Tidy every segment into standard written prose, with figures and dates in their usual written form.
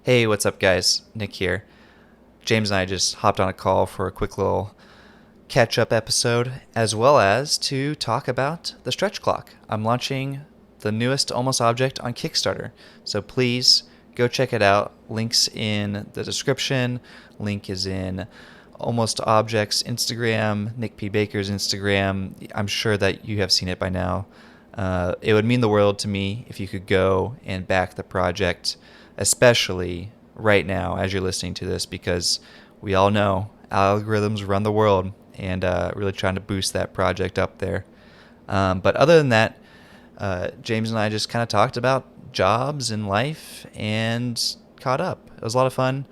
Hey, what's up, guys? Nick here. James and I just hopped on a call for a quick little catch up episode, as well as to talk about the stretch clock. I'm launching the newest Almost Object on Kickstarter, so please go check it out. Link's in the description. Link is in Almost Object's Instagram, Nick P. Baker's Instagram. I'm sure that you have seen it by now. It would mean the world to me if you could go and back the project, especially right now as you're listening to this, because we all know algorithms run the world, and really trying to boost that project up there. But other than that, James and I just kind of talked about jobs and life and caught up. It was a lot of fun.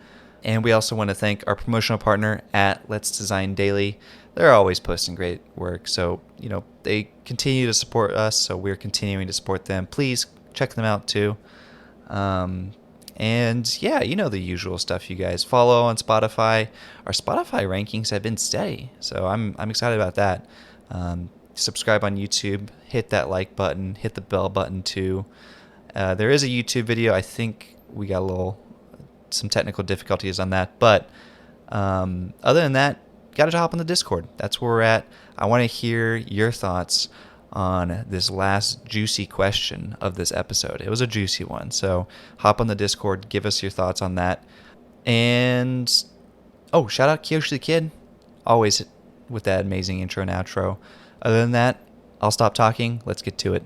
And we also want to thank our promotional partner at Let's Design Daily. They're always posting great work, so they continue to support us, so we're continuing to support them. Please check them out too. And yeah, the usual stuff, you guys. Follow on Spotify. Our Spotify rankings have been steady, so I'm excited about that. Subscribe on YouTube. Hit that like button. Hit the bell button too. There is a YouTube video. I think we got some technical difficulties on that, but other than that, got to hop on the Discord. That's where we're at. I want to hear your thoughts on this last juicy question of this episode. It was a juicy one, so hop on the Discord, give us your thoughts on that. And shout out Kyoshi the Kid, always with that amazing intro and outro. Other than that, I'll stop talking. Let's get to it.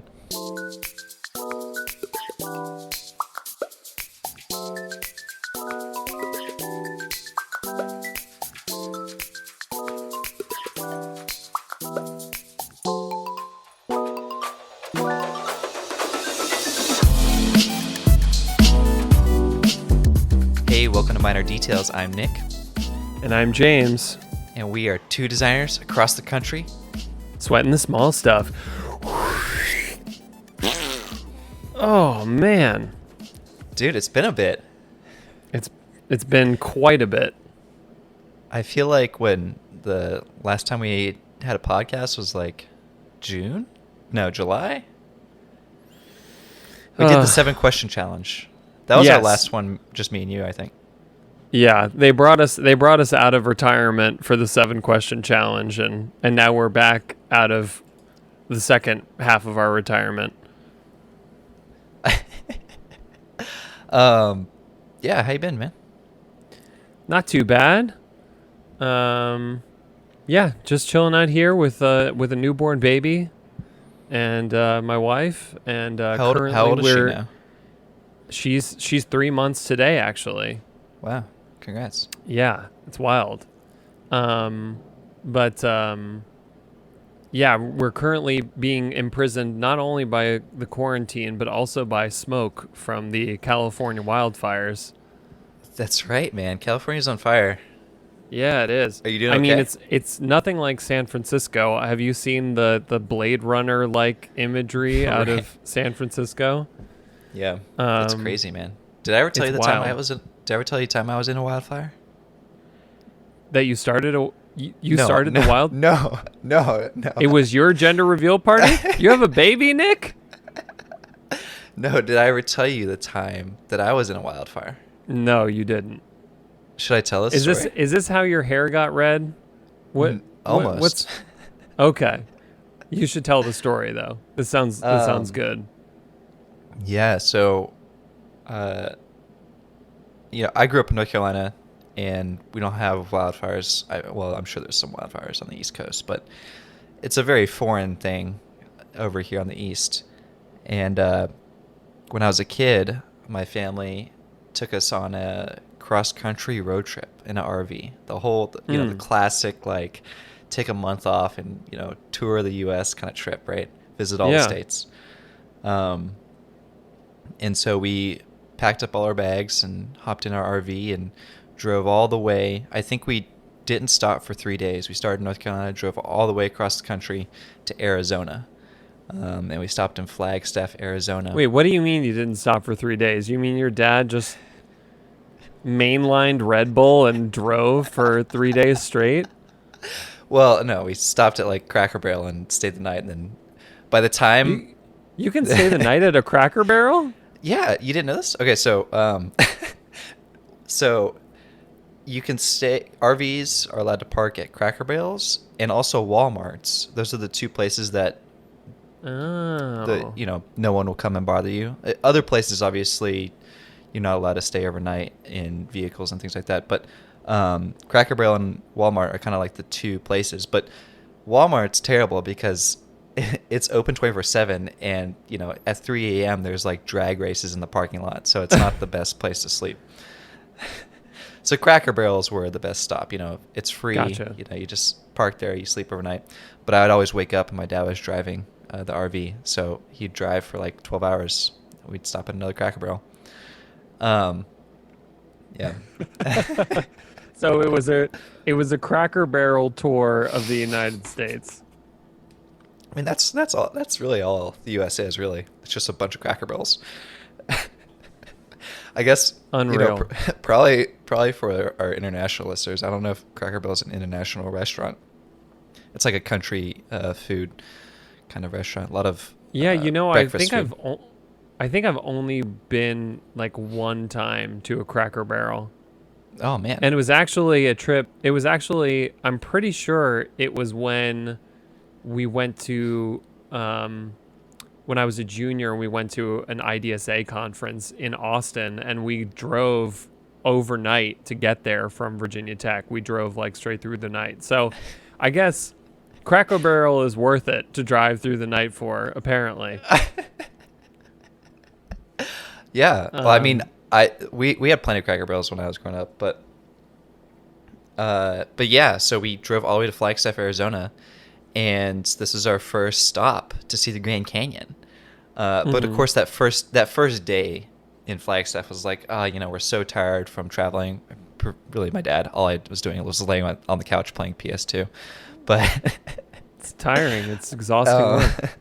Welcome to Minor Details. I'm Nick. And I'm James. And we are two designers across the country. Sweating the small stuff. Oh, man. Dude, it's been a bit. It's been quite a bit. I feel like when the last time we had a podcast was like June? No, July? We did the 7-question challenge. That was our last one, just me and you, I think. Yeah, they brought us out of retirement for the 7-question challenge, and now we're back out of the second half of our retirement. Yeah, how you been, man? Not too bad. Yeah, just chilling out here with a newborn baby and my wife, and how old is she now? She's 3 months today, actually. Wow. Congrats. Yeah, it's wild. But yeah, we're currently being imprisoned not only by the quarantine, but also by smoke from the California wildfires. That's right, man. California's on fire. Yeah, it is. Are you doing okay? I mean, it's nothing like San Francisco. Have you seen the Blade Runner-like imagery out of San Francisco? Yeah, that's crazy, man. Did I ever tell you the time I was in a wildfire? That you started started the wild? No. It was your gender reveal party? You have a baby, Nick? No, did I ever tell you the time that I was in a wildfire? No, you didn't. Should I tell this story? Is this how your hair got red? What? Almost. What's okay. You should tell the story though. This sounds good. Yeah, so I grew up in North Carolina, and we don't have wildfires. I'm sure there's some wildfires on the East Coast, but it's a very foreign thing over here on the East. And when I was a kid, my family took us on a cross-country road trip in an RV. The whole, the classic, like, take a month off and, tour the U.S. kind of trip, right? Visit all the states. And so we packed up all our bags and hopped in our RV and drove all the way. I think we didn't stop for 3 days. We started in North Carolina, drove all the way across the country to Arizona. And we stopped in Flagstaff, Arizona. Wait, what do you mean you didn't stop for 3 days? You mean your dad just mainlined Red Bull and drove for 3 days straight? Well, no, we stopped at like Cracker Barrel and stayed the night, and then by the time you can stay the night at a Cracker Barrel? Yeah, you didn't know this? Okay, so So you can stay. RVs are allowed to park at Cracker Barrels and also Walmarts. Those are the two places that Oh. no one will come and bother you. Other places, obviously, you're not allowed to stay overnight in vehicles and things like that. But Cracker Barrel and Walmart are kind of like the two places. But Walmart's terrible because it's open 24/7, and at 3 a.m. there's like drag races in the parking lot, so it's not the best place to sleep. So Cracker Barrels were the best stop. It's free. Gotcha. You just park there, you sleep overnight. But I would always wake up and my dad was driving the RV, so he'd drive for like 12 hours. We'd stop at another Cracker Barrel. Yeah. So it was a Cracker Barrel tour of the United States. I mean, that's all. That's really all the U.S. is. Really, it's just a bunch of Cracker Barrels. I guess Unreal. Probably for our international listeners. I don't know if Cracker Barrel is an international restaurant. It's like a country food kind of restaurant. A lot of breakfast food. I think I've only been like one time to a Cracker Barrel. Oh man! And it was actually a trip. It was actually, I'm pretty sure it was when we went to when I was a junior, we went to an IDSA conference in Austin, and we drove overnight to get there from Virginia Tech. We drove like straight through the night. So I guess Cracker Barrel is worth it to drive through the night for, apparently. Yeah. Well, I mean, we had plenty of Cracker Barrels when I was growing up, but yeah, so we drove all the way to Flagstaff, Arizona, and this is our first stop to see the Grand Canyon. But of course, that first day in Flagstaff was like, we're so tired from traveling. Really, my dad, all I was doing was laying on the couch playing PS2. But it's tiring. It's exhausting work.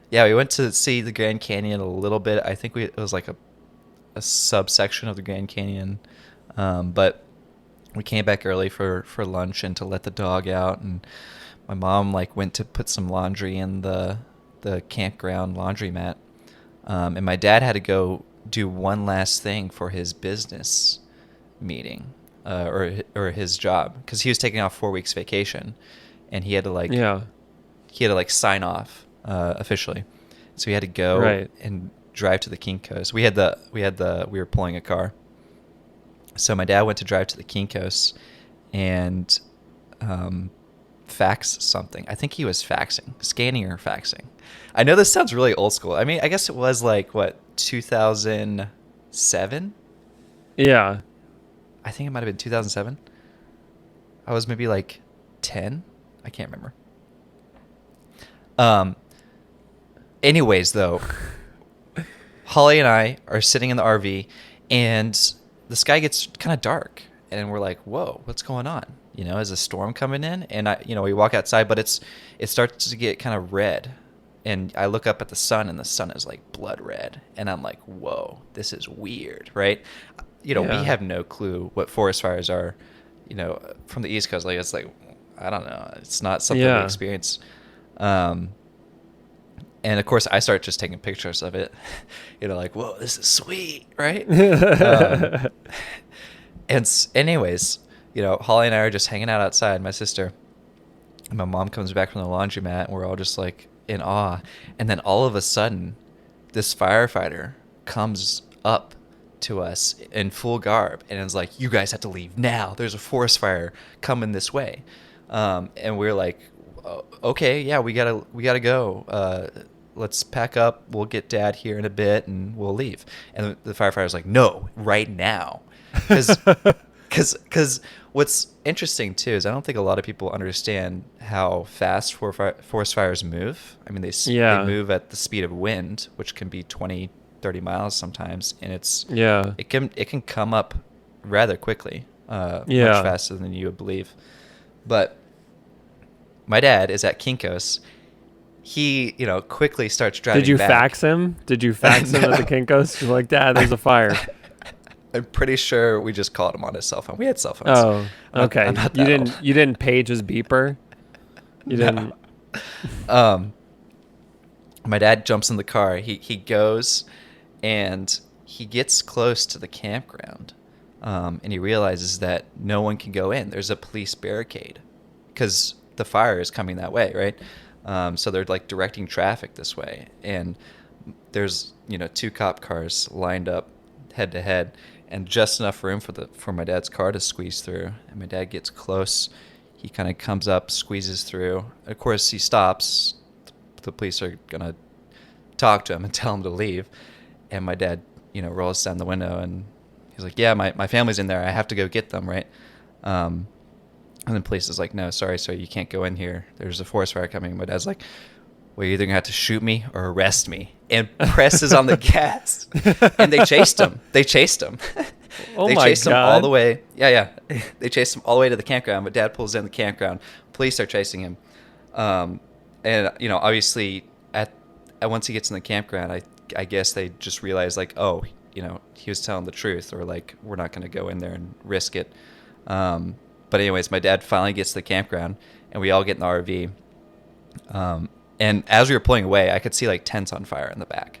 Yeah, we went to see the Grand Canyon a little bit. I think it was like a subsection of the Grand Canyon, but we came back early for lunch and to let the dog out, and my mom went to put some laundry in the campground laundromat, and my dad had to go do one last thing for his business meeting or his job, because he was taking off 4 weeks vacation, and he had to sign off officially, so he had to go and drive to the Kinko's. We were pulling a car. So my dad went to drive to the Kinko's and fax something. I think he was scanning or faxing. I know this sounds really old school. I mean, I guess it was 2007? Yeah. I think it might have been 2007. I was maybe 10. I can't remember. Anyways, though, Holly and I are sitting in the RV, and the sky gets kind of dark, and we're like, "Whoa, what's going on? Is a storm coming in?" And we walk outside, but it starts to get kind of red, and I look up at the sun, and the sun is like blood red, and I'm like, "Whoa, this is weird," right? We have no clue what forest fires are, from the East Coast. It's like, I don't know, it's not something we experience. And of course, I start just taking pictures of it, whoa, this is sweet, right? Anyways, Holly and I are just hanging out outside, my sister. And my mom comes back from the laundromat, and we're all just in awe. And then all of a sudden, this firefighter comes up to us in full garb and is like, "You guys have to leave now. There's a forest fire coming this way." And we're like, "Okay, yeah, we gotta go. Let's pack up. We'll get Dad here in a bit, and we'll leave." And the firefighter's like, "No, right now," because what's interesting too is I don't think a lot of people understand how fast forest fires move. I mean, they move at the speed of wind, which can be 20, 30 miles sometimes, and it can come up rather quickly, much faster than you would believe. But my dad is at Kinko's. He, quickly starts driving back. Did you fax him? Did you fax him at the Kinko's? You're like, "Dad, there's a fire." I'm pretty sure we just called him on his cell phone. We had cell phones. Oh, okay. You didn't page his beeper? You didn't? My dad jumps in the car. He goes, and he gets close to the campground. and he realizes that no one can go in. There's a police barricade because the fire is coming that way, right? So they're like directing traffic this way, and there's 2 cop cars lined up head to head, and just enough room for my dad's car to squeeze through. And my dad gets close. He kind of comes up, squeezes through. Of course, he stops. The police are gonna talk to him and tell him to leave. And my dad, rolls down the window and he's like, "Yeah, my family's in there. I have to go get them, right?" And the police is like, "No, sorry, sir, you can't go in here. There's a forest fire coming." My dad's like, "Well, you're either gonna have to shoot me or arrest me," and presses on the gas. And they chased him. They chased him all the way. Yeah. They chased him all the way to the campground. But Dad pulls in the campground. Police are chasing him. And obviously, at once he gets in the campground, I guess they just realized like, oh, he was telling the truth, or like we're not gonna go in there and risk it. But anyways, my dad finally gets to the campground, and we all get in the RV. And as we were pulling away, I could see like tents on fire in the back,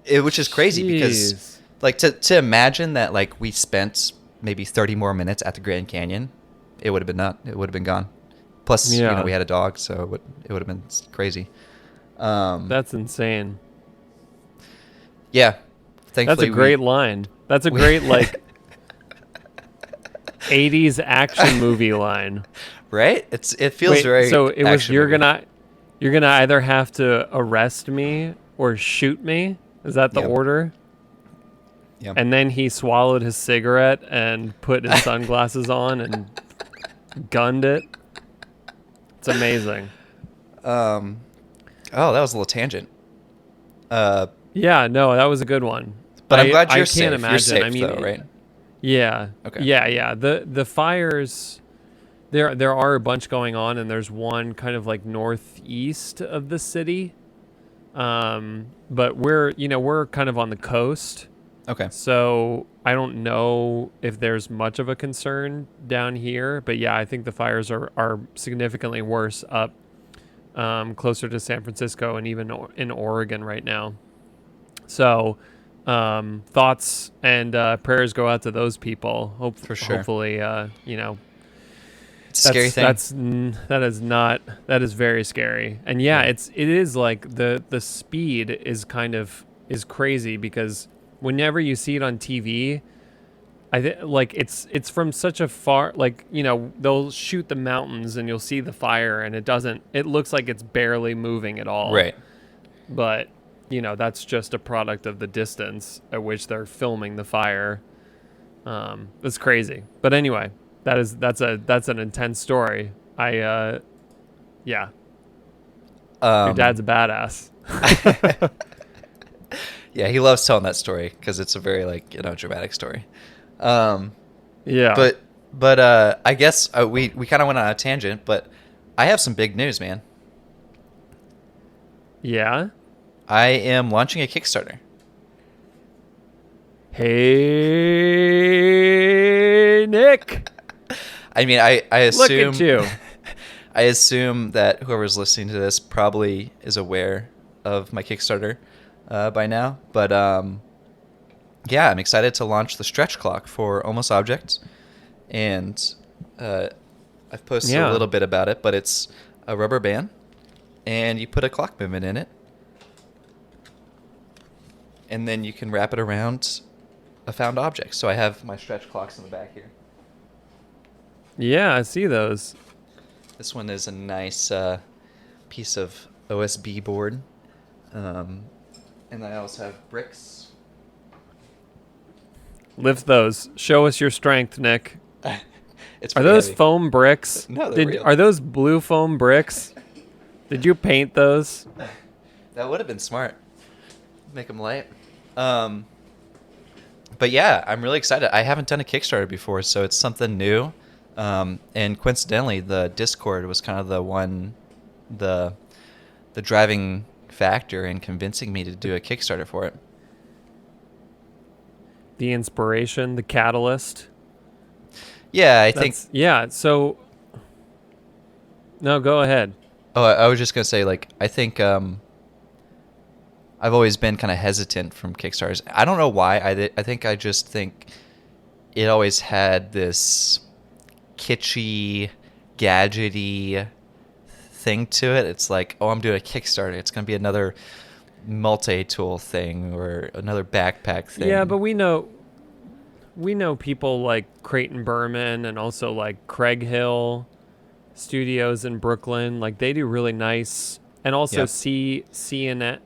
which is crazy because like to imagine that like we spent maybe 30 more minutes at the Grand Canyon, it would have been gone. Plus, we had a dog, so it would have been crazy. That's insane. Yeah, thankfully that's a great line. That's a great like 80s action movie line, right? It feels very. So it was you're gonna either have to arrest me or shoot me. Is that the order? Yep. And then he swallowed his cigarette and put his sunglasses on and gunned it. It's amazing. Oh, that was a little tangent. Yeah, no, that was a good one. But I'm glad you're I safe. can't imagine. You're safe, I mean, though, right? Yeah. Okay. Yeah. The fires. There are a bunch going on, and there's one kind of like northeast of the city. But we're kind of on the coast. Okay. So I don't know if there's much of a concern down here, but yeah, I think the fires are significantly worse up closer to San Francisco and even in Oregon right now. So thoughts and prayers go out to those people. For sure. Hopefully, It's a scary thing. That is very scary. And yeah, it is like the speed is crazy because whenever you see it on TV, it's from such a far, like, they'll shoot the mountains and you'll see the fire and it looks like it's barely moving at all. Right. But, that's just a product of the distance at which they're filming the fire. It's crazy. But anyway, that's an intense story. Your dad's a badass. Yeah, he loves telling that story because it's a very dramatic story. Yeah. But I guess we kind of went on a tangent, but I have some big news, man. Yeah. I am launching a Kickstarter. Hey, Nick. I mean, I assume. Look at you. I assume that whoever's listening to this probably is aware of my Kickstarter by now. But yeah, I'm excited to launch the stretch clock for Almost Objects. And I've posted a little bit about it, but it's a rubber band, and you put a clock movement in it. And then you can wrap it around a found object. So I have my stretch clocks in the back here. Yeah, I see those. This one is a nice piece of OSB board. And I also have bricks. Lift those. Show us your strength, Nick. It's are those heavy. Foam bricks? No, they're real. Are those blue foam bricks? Did you paint those? That would have been smart. Make them light. But yeah, I'm really excited. I haven't done a Kickstarter before, so it's something new. And coincidentally, the Discord was kind of the driving factor in convincing me to do a Kickstarter for it. The inspiration, the catalyst. Yeah, I think. Yeah. So. No, go ahead. Oh, I was just gonna say, I think I've always been kind of hesitant from Kickstarters. I don't know why. I think I just think it always had this kitschy, gadgety thing to it. It's like, oh, I'm doing a Kickstarter. It's going to be another multi-tool thing or another backpack Yeah, thing. but we know people like Creighton Berman and also like Craig Hill Studios in Brooklyn. Like they do really nice, and also Yeah. CN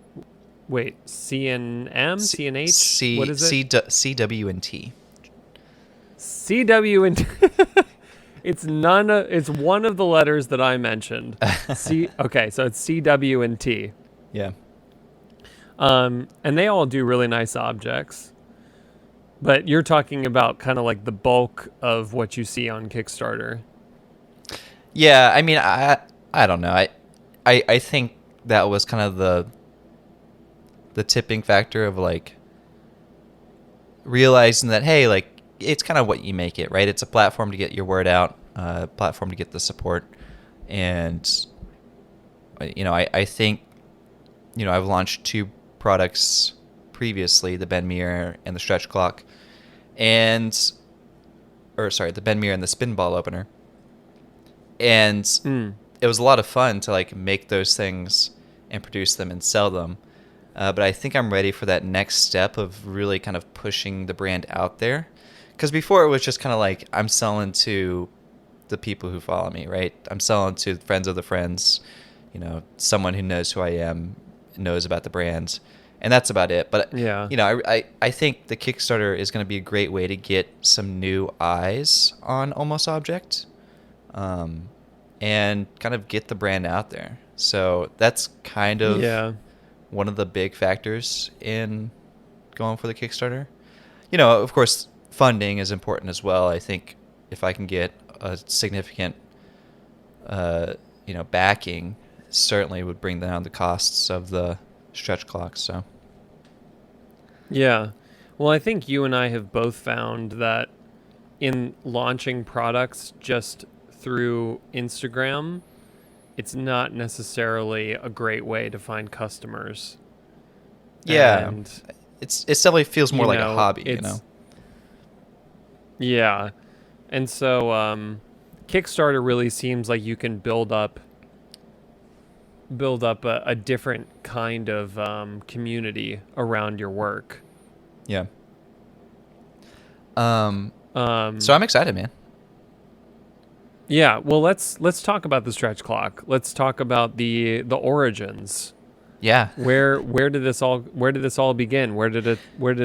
wait CNM C CNH what C is it C CW and T. CW and it's one of the letters that I mentioned. Okay, so it's CW and T. Yeah. And they all do really nice objects. But you're talking about kind of like the bulk of what you see on Kickstarter. Yeah, I mean, I don't know. I think that was kind of the tipping factor of like realizing that, hey, like it's kind of what you make it, right? It's a platform to get your word out, platform to get the support, and I think I've launched two products previously, the bend mirror and the stretch clock, and or sorry, the bend mirror and the spin ball opener, and Mm. it was a lot of fun to like make those things and produce them and sell them. But I think I'm ready for that next step of really kind of pushing the brand out there. Because before it was just kind of like I'm selling to the people who follow me, right? I'm selling to friends of the friends, someone who knows who I am, knows about the brand, and that's about it. But Yeah. I think the Kickstarter is going to be a great way to get some new eyes on Almost Object, and kind of get the brand out there. So that's kind of Yeah. one of the big factors in going for the Kickstarter. Of course, funding is important as well. I think if I can get a significant, backing, certainly would bring down the costs of the stretch clocks. So, Yeah. Well, I think you and I have both found that in launching products just through Instagram, it's not necessarily a great way to find customers. yeah, And, it definitely feels more like a hobby. it's, yeah. And so, Kickstarter really seems like you can build up a different kind of community around your work. Yeah. Um, So I'm excited, man. yeah, well, let's talk about the stretch clock. Let's talk about the origins. Yeah. Where did this all begin? Where did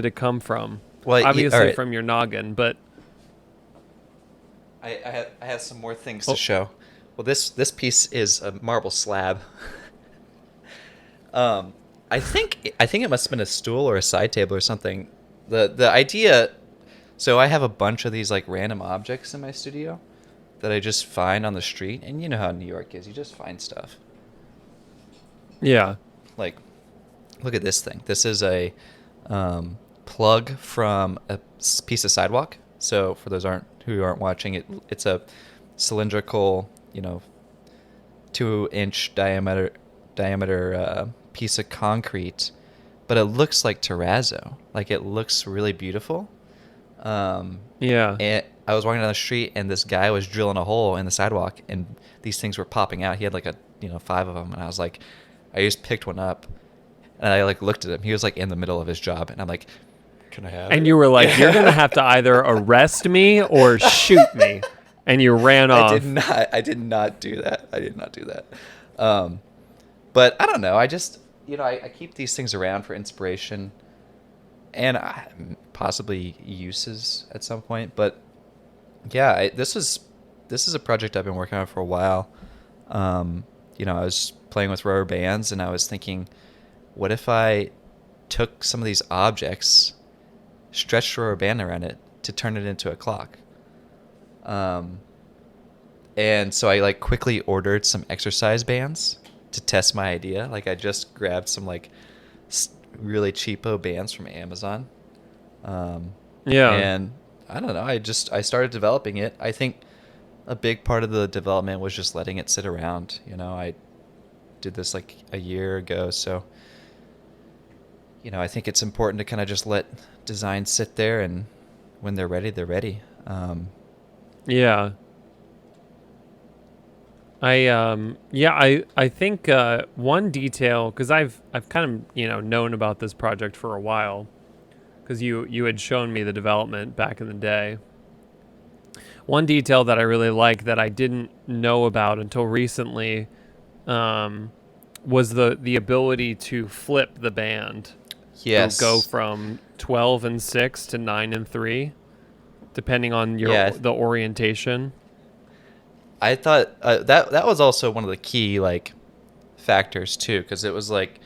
it come from? Well, all Obviously right. from your noggin, but I have some more things to oh, show. Well, this piece is a marble slab. I think it must have been a stool or a side table or something. The idea. So I have a bunch of these like random objects in my studio that I just find on the street, and you know how New York is. You just find stuff. yeah. Like, look at this thing. This is a plug from a piece of sidewalk. So for those who aren't watching it, it's a cylindrical, 2-inch diameter piece of concrete, but it looks like terrazzo. Like it looks really beautiful. Yeah. And I was walking down the street, and this guy was drilling a hole in the sidewalk, and these things were popping out. He had like 5 of them, and I was like, I just picked one up, and I like looked at him. He was like in the middle of his job, and I'm like, can I have it? And you were like, you're going to have to either arrest me or shoot me. And you ran off. I did not do that. I did not do that. But I don't know. I just, I keep these things around for inspiration and possibly uses at some point. But yeah, this is a project I've been working on for a while. I was playing with rubber bands, and I was thinking, what if I took some of these objects, stretched a rubber band around it to turn it into a clock? And so I like quickly ordered some exercise bands to test my idea. Like I just grabbed some like really cheapo bands from Amazon. Yeah. And I don't know. I started developing it. I think a big part of the development was just letting it sit around. I did this like a year ago, so I think it's important to kind of just let design sit there and when they're ready, they're ready. Yeah. I think one detail, because I've kind of known about this project for a while, because you had shown me the development back in the day. One detail that I really like that I didn't know about until recently was the ability to flip the band. Yes. So go from 12 and 6 to 9 and 3, depending on the orientation. I thought that was also one of the key like factors too, because it was like,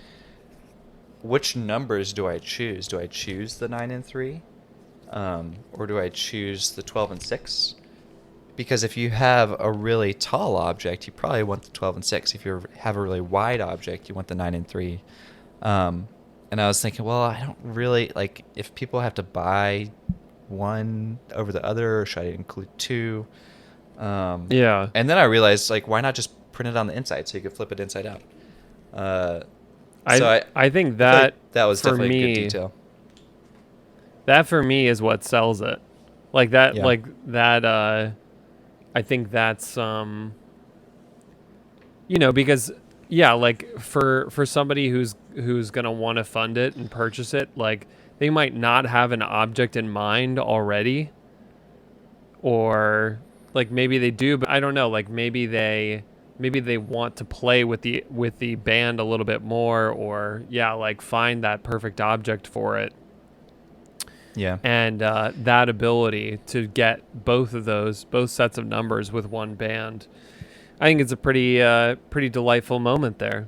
which numbers do I choose? Do I choose the 9 and 3, or do I choose the 12 and 6? Because if you have a really tall object, you probably want the 12 and 6. If you have a really wide object, you want the 9 and 3. And I was thinking, well, I don't really like if people have to buy one over the other, or should I include two? Yeah. And then I realized, like, why not just print it on the inside so you could flip it inside out? I think that that was for definitely me, a good detail. That for me is what sells it. Like that, Yeah. like that. I think that's because like for somebody who's gonna want to fund it and purchase it, like they might not have an object in mind already, or like maybe they do, but I don't know. Like maybe they want to play with the band a little bit more, or like find that perfect object for it. Yeah. And that ability to get both sets of numbers with one band, I think it's a pretty delightful moment there.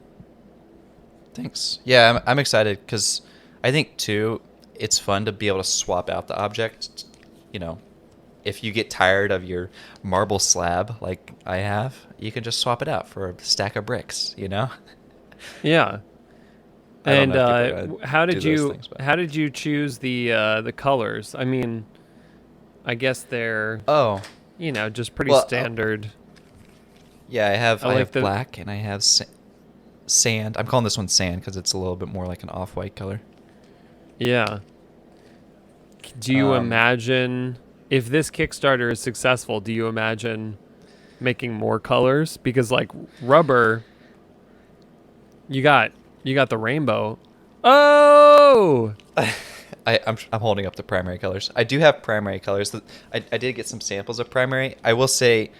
Thanks. Yeah, I'm excited because I think too, it's fun to be able to swap out the object. If you get tired of your marble slab like I have, you can just swap it out for a stack of bricks. Yeah. And how did you choose the colors? I mean, I guess they're just pretty standard. Yeah, I have like black and I have sand. I'm calling this one sand because it's a little bit more like an off-white color. Yeah. Do you imagine, if this Kickstarter is successful, do you imagine making more colors? Because like rubber, you got the rainbow. Oh! I'm holding up the primary colors. I do have primary colors. I did get some samples of primary. I will say,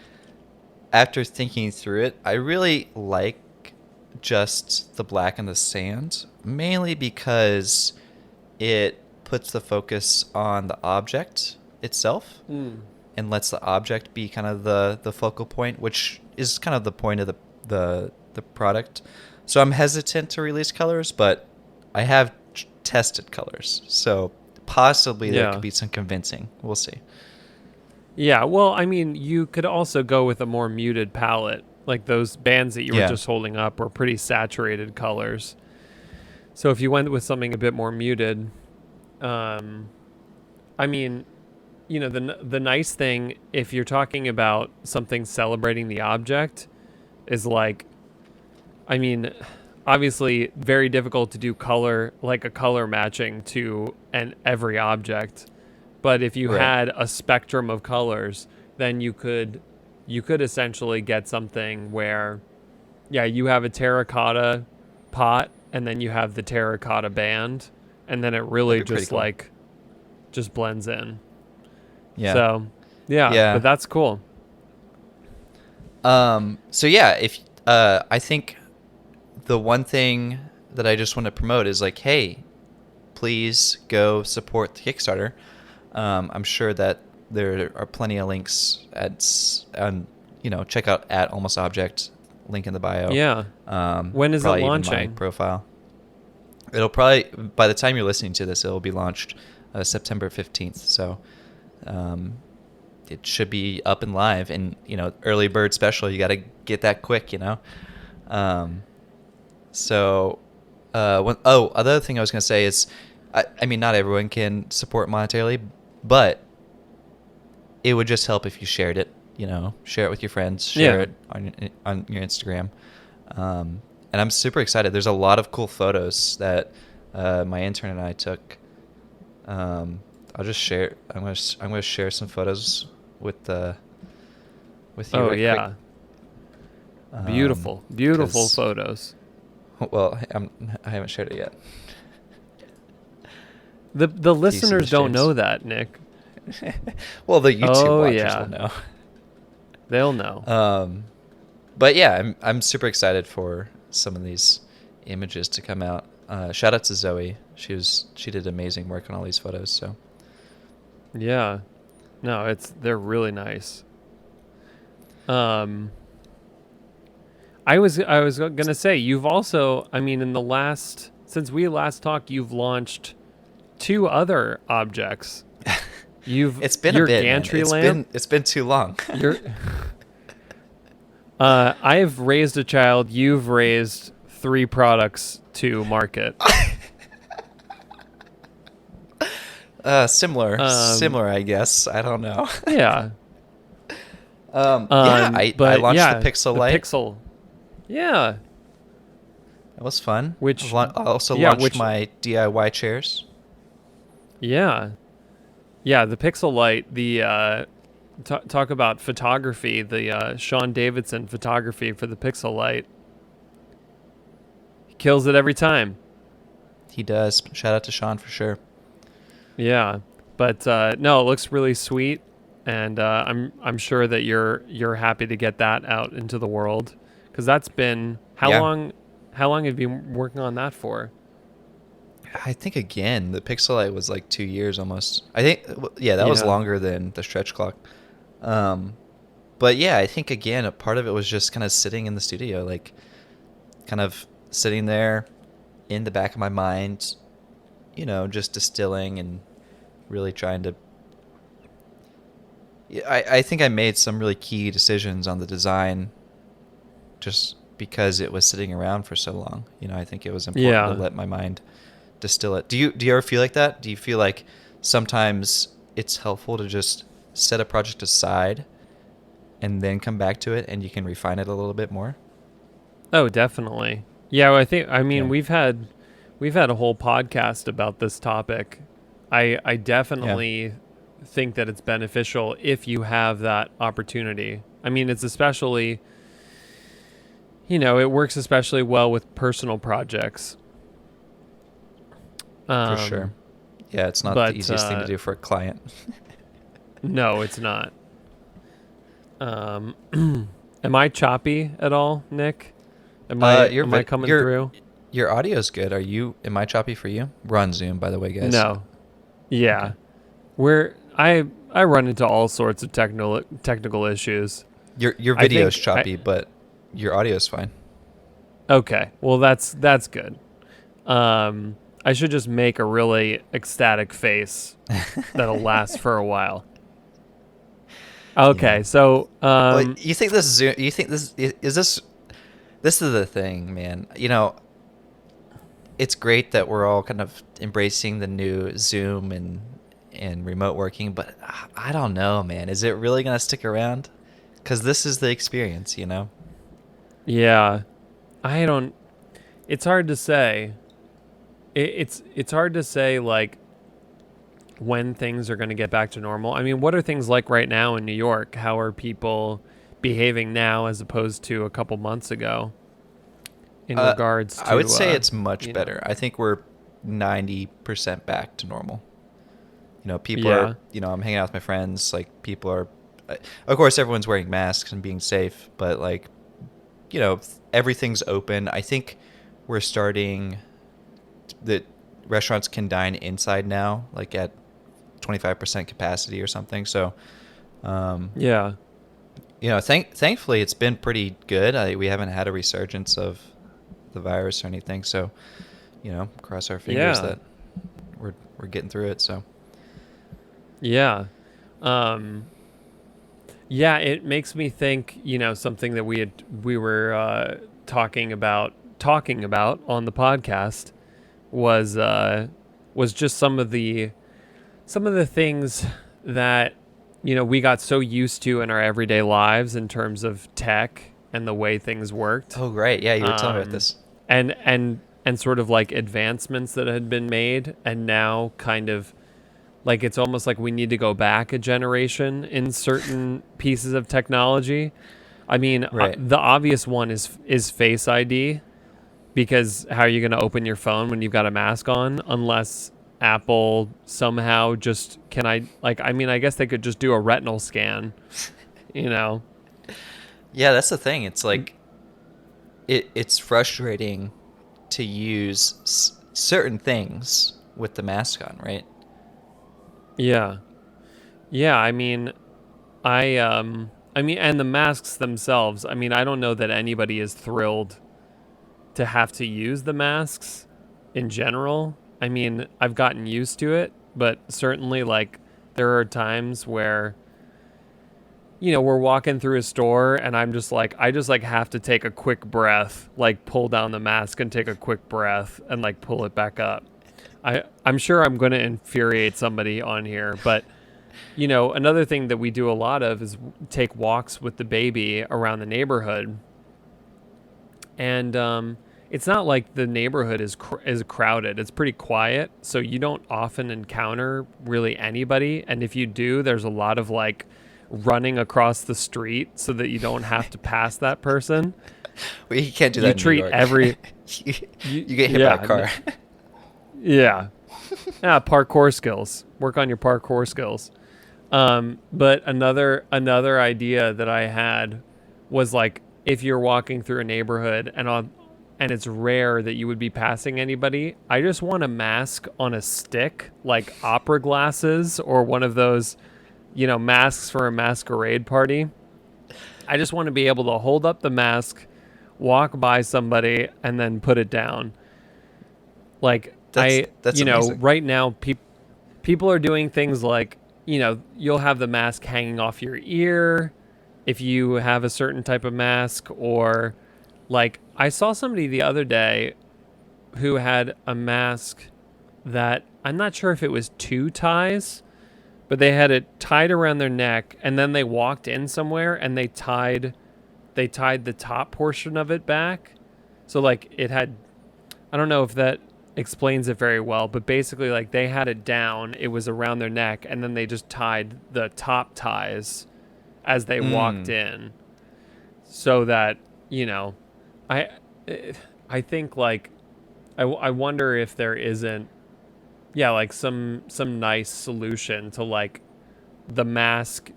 after thinking through it, I really like just the black and the sand, mainly because it puts the focus on the object itself and lets the object be kind of the focal point, which is kind of the point of the product. So I'm hesitant to release colors, but I have tested colors. So possibly there could be some convincing. We'll see. Yeah, well, I mean, you could also go with a more muted palette. Like those bands that you were just holding up were pretty saturated colors. So if you went with something a bit more muted, I mean, the nice thing, if you're talking about something celebrating the object, is like, I mean, obviously very difficult to do color matching to every object. But if you had a spectrum of colors, then you could essentially get something where, you have a terracotta pot and then you have the terracotta band, and then it really just cool. Just blends in. Yeah. So, but that's cool. If I think the one thing that I just want to promote is like, hey, please go support the Kickstarter. I'm sure that there are plenty of links check out at Almost Object, link in the bio. Yeah. When is it launching? Even my profile. It'll probably, by the time you're listening to this, it'll be launched September 15th. So it should be up and live, and early bird special, you got to get that quick, other thing I was going to say is, I mean, not everyone can support monetarily, but it would just help if you shared it, share it with your friends, share it on your Instagram. And I'm super excited. There's a lot of cool photos that my intern and I took. I'll just share. I'm gonna share some photos with you Oh right quick. yeah, beautiful 'Cause photos. well, I haven't shared it yet. The Do you see listeners this, don't James? know that, Nick. Well, the YouTube Oh watchers will yeah, know. they'll know. But yeah, I'm super excited for some of these images to come out. Shout out to Zoe. She did amazing work on all these photos. So Yeah, no, they're really nice. Um, I was gonna say you've also, I mean, in the last since we last talked, you've launched two other objects. You've it's been a your bit, man. gantry lamp. It's been too long. Your I've raised a child. You've raised three products to market. Similar, I guess. I don't know. Yeah. Yeah, I But launched yeah, the Pixel the Light. Pixel. Yeah. It was fun. Which I also yeah, launched which my DIY chairs. yeah. Yeah, the Pixel Light, the talk about photography, the Sean Davidson photography for the Pixel Light. He kills it every time. He does. Shout out to Sean for sure. Yeah. But no, it looks really sweet, and I'm sure that you're happy to get that out into the world, cuz that's been Yeah. how long have you been working on that for? I think again the Pixel Light was like 2 years almost. I think yeah, that was Yeah. longer than the stretch clock. Um, but yeah, I think again a part of it was just kind of sitting in the studio, like kind of sitting there in the back of my mind, just distilling and really trying to. Yeah, I think I made some really key decisions on the design, just because it was sitting around for so long. I think it was important Yeah. to let my mind distill it. Do you ever feel like that? Do you feel like sometimes it's helpful to just set a project aside and then come back to it and you can refine it a little bit more? Oh, definitely. Yeah, well, I mean, Yeah. we've had a whole podcast about this topic. I definitely think that it's beneficial if you have that opportunity. I mean, it's especially, it works especially well with personal projects. For sure. Yeah, it's not the But easiest thing to do for a client. no, it's not. Am I choppy at all, Nick? Am I coming through? Your audio's good. Am I choppy for you? We're on Zoom, by the way, guys. No. Yeah. Okay. I run into all sorts of technical issues. Your I video's think choppy, but your audio's fine. Okay. Well, that's good. I should just make a really ecstatic face that'll last for a while. Okay. Yeah. So, Well, you think this Zoom? You think this is this? This is the thing, man. It's great that we're all kind of embracing the new Zoom and remote working, but I don't know, man. Is it really gonna stick around? Because this is the experience, yeah, I don't. It's hard to say. It's hard to say like when things are going to get back to normal. I mean, what are things like right now in New York? How are people behaving now as opposed to a couple months ago? In regards to, I would say it's much you know. better. I think we're 90% back to normal. People Yeah. are. I'm hanging out with my friends. Like people are. Of course, everyone's wearing masks and being safe, but like, everything's open. I think we're starting. The restaurants can dine inside now, like at 25% capacity or something. So, Yeah. thankfully it's been pretty good. We haven't had a resurgence of the virus or anything. So, cross our fingers Yeah. that we're getting through it. So, Yeah. Yeah, it makes me think, something that we were talking about on the podcast was just some of the things that we got so used to in our everyday lives in terms of tech and the way things worked. oh right, yeah, you were telling me about this. And sort of like advancements that had been made, and now kind of like it's almost like we need to go back a generation in certain pieces of technology. I mean, Right. the obvious one is Face ID, because how are you going to open your phone when you've got a mask on unless Apple somehow just I mean, I guess they could just do a retinal scan, you know. Yeah, that's the thing. It's like it's frustrating to use certain things with the mask on, right? Yeah. Yeah, I mean, and the masks themselves. I mean, I don't know that anybody is thrilled to have to use the masks in general. I mean, I've gotten used to it, but certainly like there are times where we're walking through a store and I just like have to take a quick breath, like pull down the mask and take a quick breath and like pull it back up. I'm sure I'm going to infuriate somebody on here, but another thing that we do a lot of is take walks with the baby around the neighborhood. And it's not like the neighborhood is crowded. It's pretty quiet, so you don't often encounter really anybody. And if you do, there's a lot of like running across the street so that you don't have to pass that person. Well, you can't do that You in New treat York. every you get hit by a car. Yeah. Yeah, parkour skills. Work on your parkour skills. But another idea that I had was like, if you're walking through a neighborhood and it's rare that you would be passing anybody, I just want a mask on a stick, like opera glasses or one of those, masks for a masquerade party. I just want to be able to hold up the mask, walk by somebody, and then put it down. Like That's amazing. right now people are doing things like, you'll have the mask hanging off your ear if you have a certain type of mask, or like I saw somebody the other day who had a mask that I'm not sure if it was two ties, but they had it tied around their neck and then they walked in somewhere and they tied the top portion of it back. So like it had, I don't know if that explains it very well, but basically like they had it down, it was around their neck, and then they just tied the top ties as they walked in, so that I think like I wonder if there isn't like some nice solution to like the mask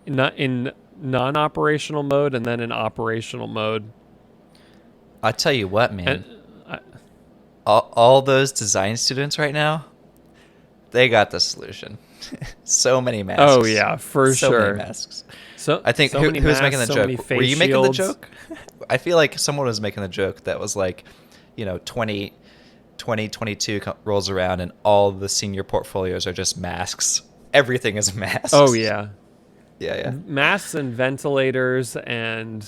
not in non-operational mode and then in operational mode. I tell you what, man. And All those design students right now, they got the solution. So many masks. oh yeah, for so sure. many masks. So I think so who many was masks, making the so joke? many Were face you making the shields. joke? I feel like someone was making the joke that was like, 2022 rolls around and all the senior portfolios are just masks. Everything is masks. Oh yeah. Yeah. Masks and ventilators and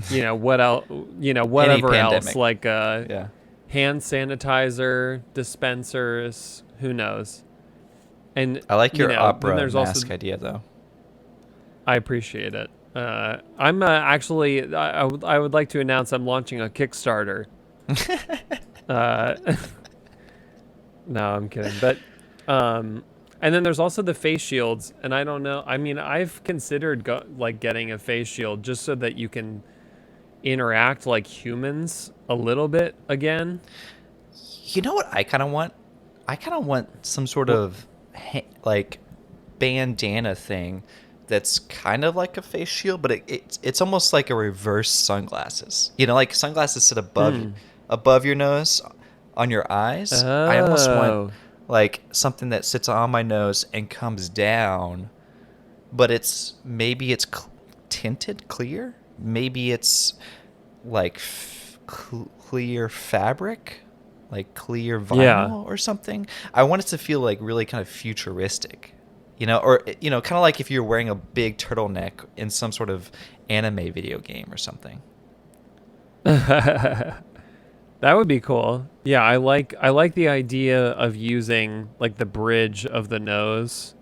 what else, whatever else, pandemic. like Yeah. hand sanitizer dispensers, who knows. And I like your then opera there's mask also, idea, though. I appreciate it. I'm actually I would like to announce I'm launching a Kickstarter. No, I'm kidding. But and then there's also the face shields, and I don't know. I mean, I've considered getting a face shield just so that you can interact like humans a little bit again. You know what I kind of want? I kind of want some sort of like bandana thing that's kind of like a face shield, but it's almost like a reverse sunglasses. Like sunglasses sit above your nose on your eyes. I almost want like something that sits on my nose and comes down, but maybe it's tinted clear. Maybe it's like clear fabric, like clear vinyl or something. I want it to feel like really kind of futuristic, or kind of like if you're wearing a big turtleneck in some sort of anime video game or something. That would be cool. Yeah, I like the idea of using like the bridge of the nose.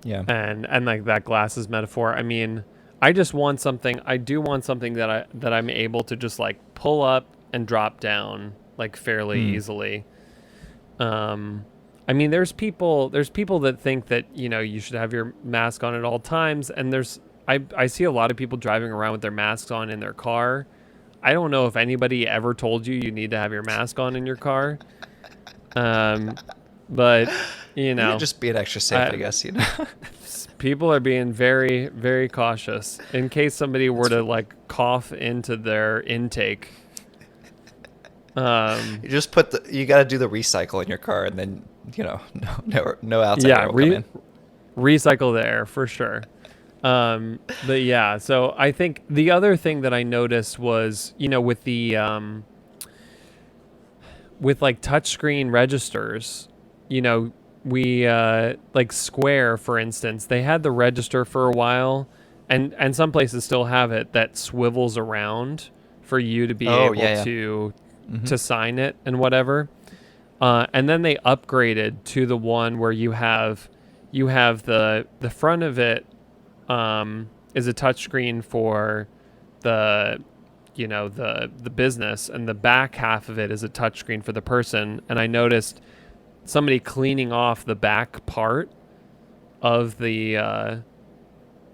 Yeah. And like that glasses metaphor. I mean, I do want something that I'm able to just like pull up and drop down like fairly easily. I mean, there's people that think that, you should have your mask on at all times, and I see a lot of people driving around with their masks on in their car. I don't know if anybody ever told you need to have your mask on in your car. Um, but You're just being extra safe, I guess. people are being very, very cautious in case somebody were to like cough into their intake. You just you got to do the recycle in your car, and then no outside air will come in. Recycle the air for sure. But yeah, so I think the other thing that I noticed was, with the with like touchscreen registers, we like Square, for instance, they had the register for a while, and some places still have it, that swivels around for you to be able to sign it and whatever. And then they upgraded to the one where you have the front of it is a touchscreen for the the business, and the back half of it is a touchscreen for the person. And I noticed somebody cleaning off the back part of the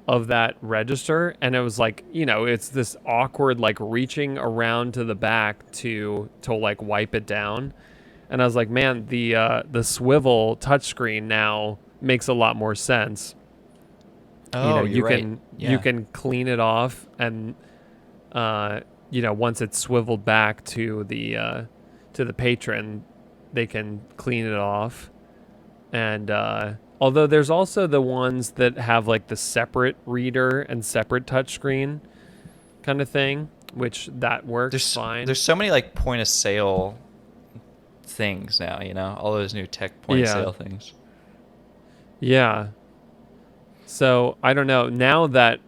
of that register, and it was like, it's this awkward like reaching around to the back to like wipe it down. And I was like, man, the swivel touchscreen now makes a lot more sense. Oh, you right. can Yeah. you can clean it off, and once it's swiveled back to the patron, they can clean it off. And although there's also the ones that have like the separate reader and separate touchscreen kind of thing, which that works fine. There's so many like point of sale things now, all those new tech point of sale things. Yeah. So I don't know. Now that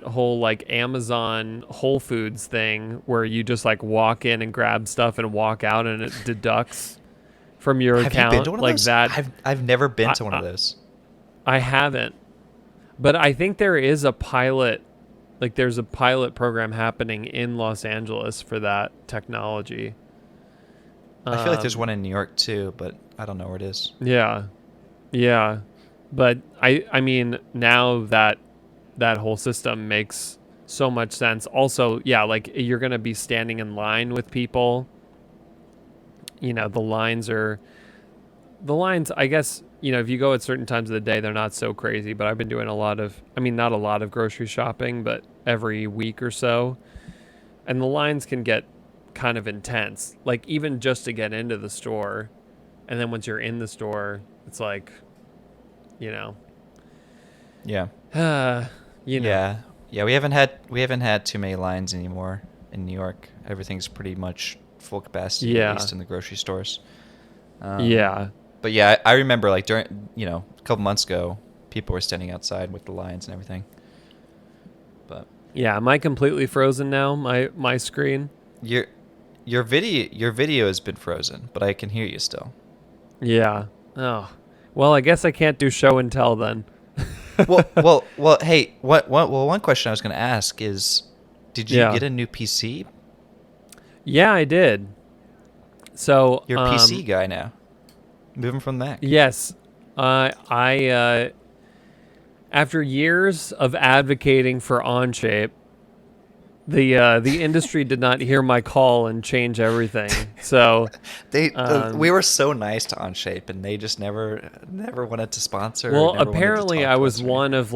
whole like Amazon Whole Foods thing, where you just like walk in and grab stuff and walk out, and it deducts from your account. Have you been to one of like those? that. I've never been to one of those. I haven't, but I think there is a pilot. Like there's a pilot program happening in Los Angeles for that technology. I feel like there's one in New York too, but I don't know where it is. Yeah. But I mean, now that whole system makes so much sense. Also, yeah, like you're going to be standing in line with people. The lines, I guess, if you go at certain times of the day, they're not so crazy, but I've been doing not a lot of grocery shopping, but every week or so. And the lines can get kind of intense, like even just to get into the store. And then once you're in the store, it's like, Yeah. Yeah. Yeah, we haven't had too many lines anymore in New York. Everything's pretty much full capacity, at least in the grocery stores. Yeah. But yeah, I remember like during, a couple months ago, people were standing outside with the lines and everything. But yeah, am I completely frozen now? My screen? Your video has been frozen, but I can hear you still. Yeah. Oh. Well, I guess I can't do show and tell then. well. Hey, one question I was going to ask is, did you get a new PC? Yeah, I did. So you're a PC guy now, moving from Mac. Yes, I after years of advocating for Onshape, the industry did not hear my call and change everything. So we were so nice to Onshape, and they just never wanted to sponsor. Well, apparently I was one of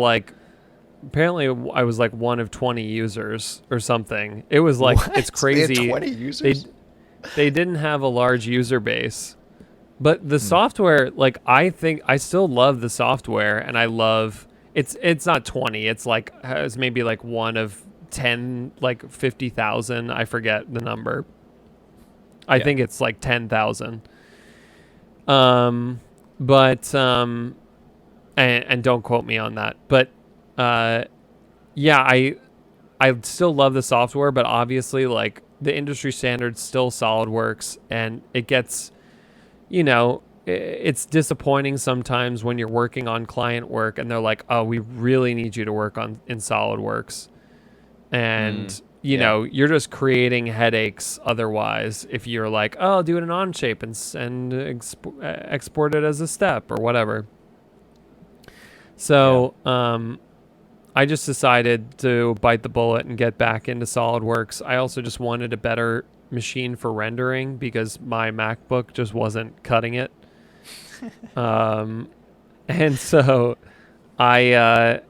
20 users or something. It was like, what? It's crazy. They had 20 users? They didn't have a large user base. But the software, like, I think I still love the software, and I love it's not 20. It's like it's maybe like one of 10, like 50,000. I forget the number. I think it's like 10,000. And don't quote me on that. But I still love the software, but obviously like the industry standard's still SolidWorks, and it gets, it's disappointing sometimes when you're working on client work and they're like, oh, we really need you to work in SolidWorks. And you Yeah. know, you're just creating headaches otherwise if you're like, oh, I'll do it in Onshape and export it as a step or whatever. So I just decided to bite the bullet and get back into SolidWorks. I also just wanted a better machine for rendering because my MacBook just wasn't cutting it. And so I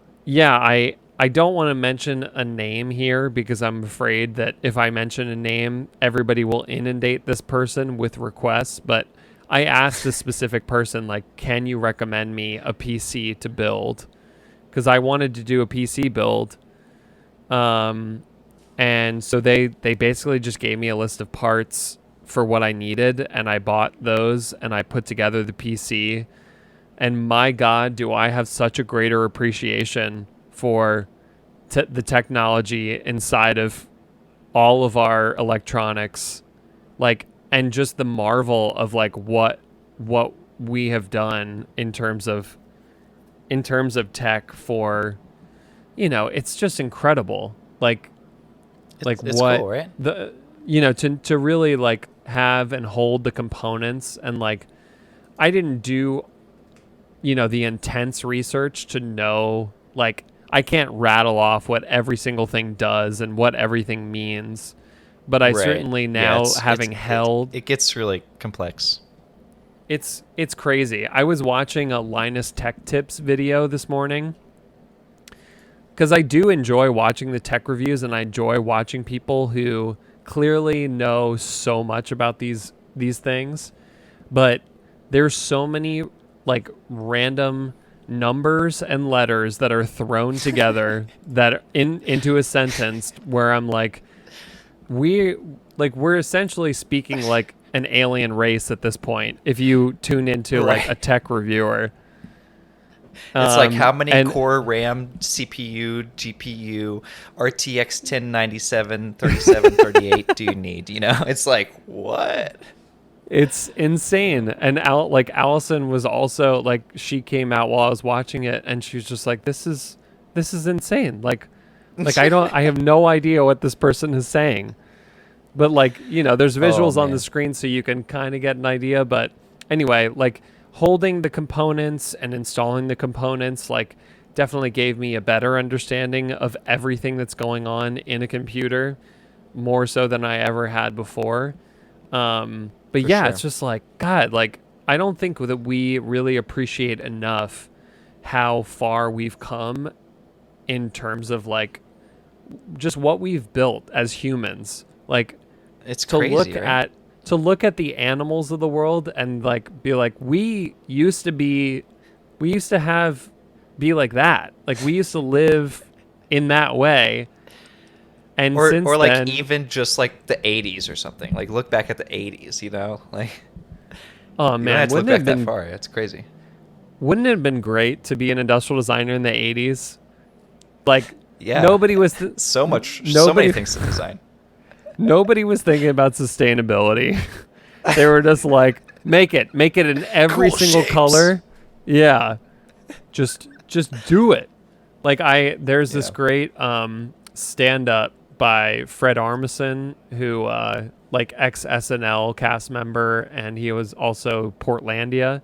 don't want to mention a name here because I'm afraid that if I mention a name, everybody will inundate this person with requests. But I asked a specific person, like, can you recommend me a PC to build? Because I wanted to do a PC build. And so they basically just gave me a list of parts for what I needed, and I bought those, and I put together the PC. And my God, do I have such a greater appreciation for the technology inside of all of our electronics, like, and just the marvel of like what we have done in terms of tech for, you know, it's just incredible. Like It's what cool, right? the, you know, to really like have and hold the components. And like, I didn't do, you know, the intense research to know, like, I can't rattle off what every single thing does and what everything means, but I Right. certainly Yeah, now having held, it gets really complex. it's crazy. I was watching a Linus Tech Tips video this morning because I do enjoy watching the tech reviews, and I enjoy watching people who clearly know so much about these things, but there's so many like random numbers and letters that are thrown together that into a sentence where I'm like, we're essentially speaking like an alien race at this point if you tune into like a tech reviewer. It's like, how many and core RAM, CPU, GPU, RTX 1097, 3738 do you need? You know, it's like, what? It's insane. And Allison was also like, she came out while I was watching it, and she was just like, this is insane. Like I have no idea what this person is saying. But like, you know, there's visuals on the screen so you can kind of get an idea. But anyway, like holding the components and installing the components, like, definitely gave me a better understanding of everything that's going on in a computer, more so than I ever had before. But yeah, sure. It's just like, God, like, I don't think that we really appreciate enough how far we've come in terms of like just what we've built as humans. Like, It's to crazy, right? look at the animals of the world and like be like, we used to be like that. Like, we used to live in that way. And since Or like then, even just like the 80s or something. Like, look back at the 80s, you know? Like, oh you don't man, have to look back that far. It's crazy. wouldn't it have been great to be an industrial designer in the 80s? Like, Yeah. nobody was So many things to design. nobody was thinking about sustainability. They were just like, make it in every Cool single shapes. color. Yeah. Just do it. Like, there's this great stand up by Fred Armisen, who like ex SNL cast member, and he was also Portlandia.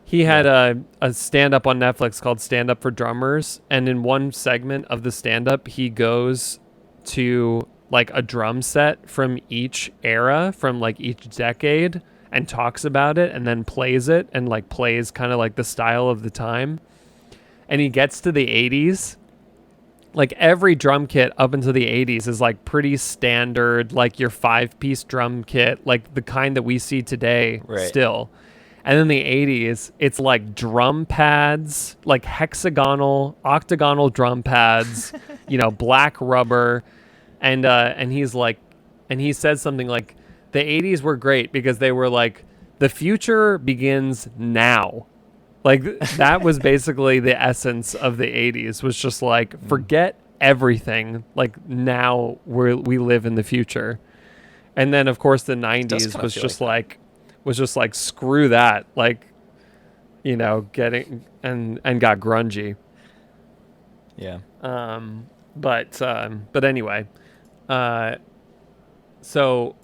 He had a stand up on Netflix called Stand Up for Drummers, and in one segment of the stand up, he goes to like a drum set from each era, from like each decade, and talks about it, and then plays it, and like plays kind of like the style of the time. And he gets to the 80s. Like, every drum kit up until the 80s is like pretty standard, like your 5-piece drum kit, like the kind that we see today still. And then the 80s, it's like drum pads, like hexagonal, octagonal drum pads, you know, black rubber. And he's like, and he said something like, the 80s were great because they were like, the future begins now. Like, that was basically the essence of the 80s, was just like, forget everything. Like, now we live in the future. And then, of course, the 90s was just like, screw that. Like, you know, getting and got grungy. Yeah. But anyway, So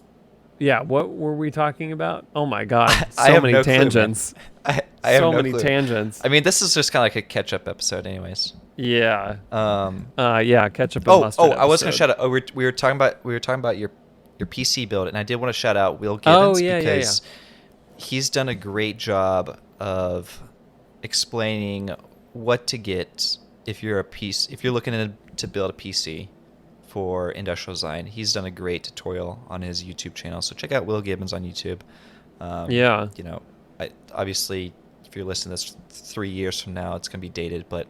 yeah, what were we talking about? Oh my God, I so have many no clue, man. tangents. I have So no many clue. tangents. I mean, this is just kind of like a catch-up episode, anyways. Yeah. Um, Yeah, ketchup and oh, mustard I was gonna episode. shout out. Oh, we were talking about your PC build, and I did want to shout out Will Oh Gibbons yeah, yeah, yeah. because he's done a great job of explaining what to get if you're looking to build a PC for industrial design. He's done a great tutorial on his YouTube channel, so check out Will Gibbons on YouTube. Yeah. You know, obviously, if you're listening to this 3 years from now, it's gonna be dated, but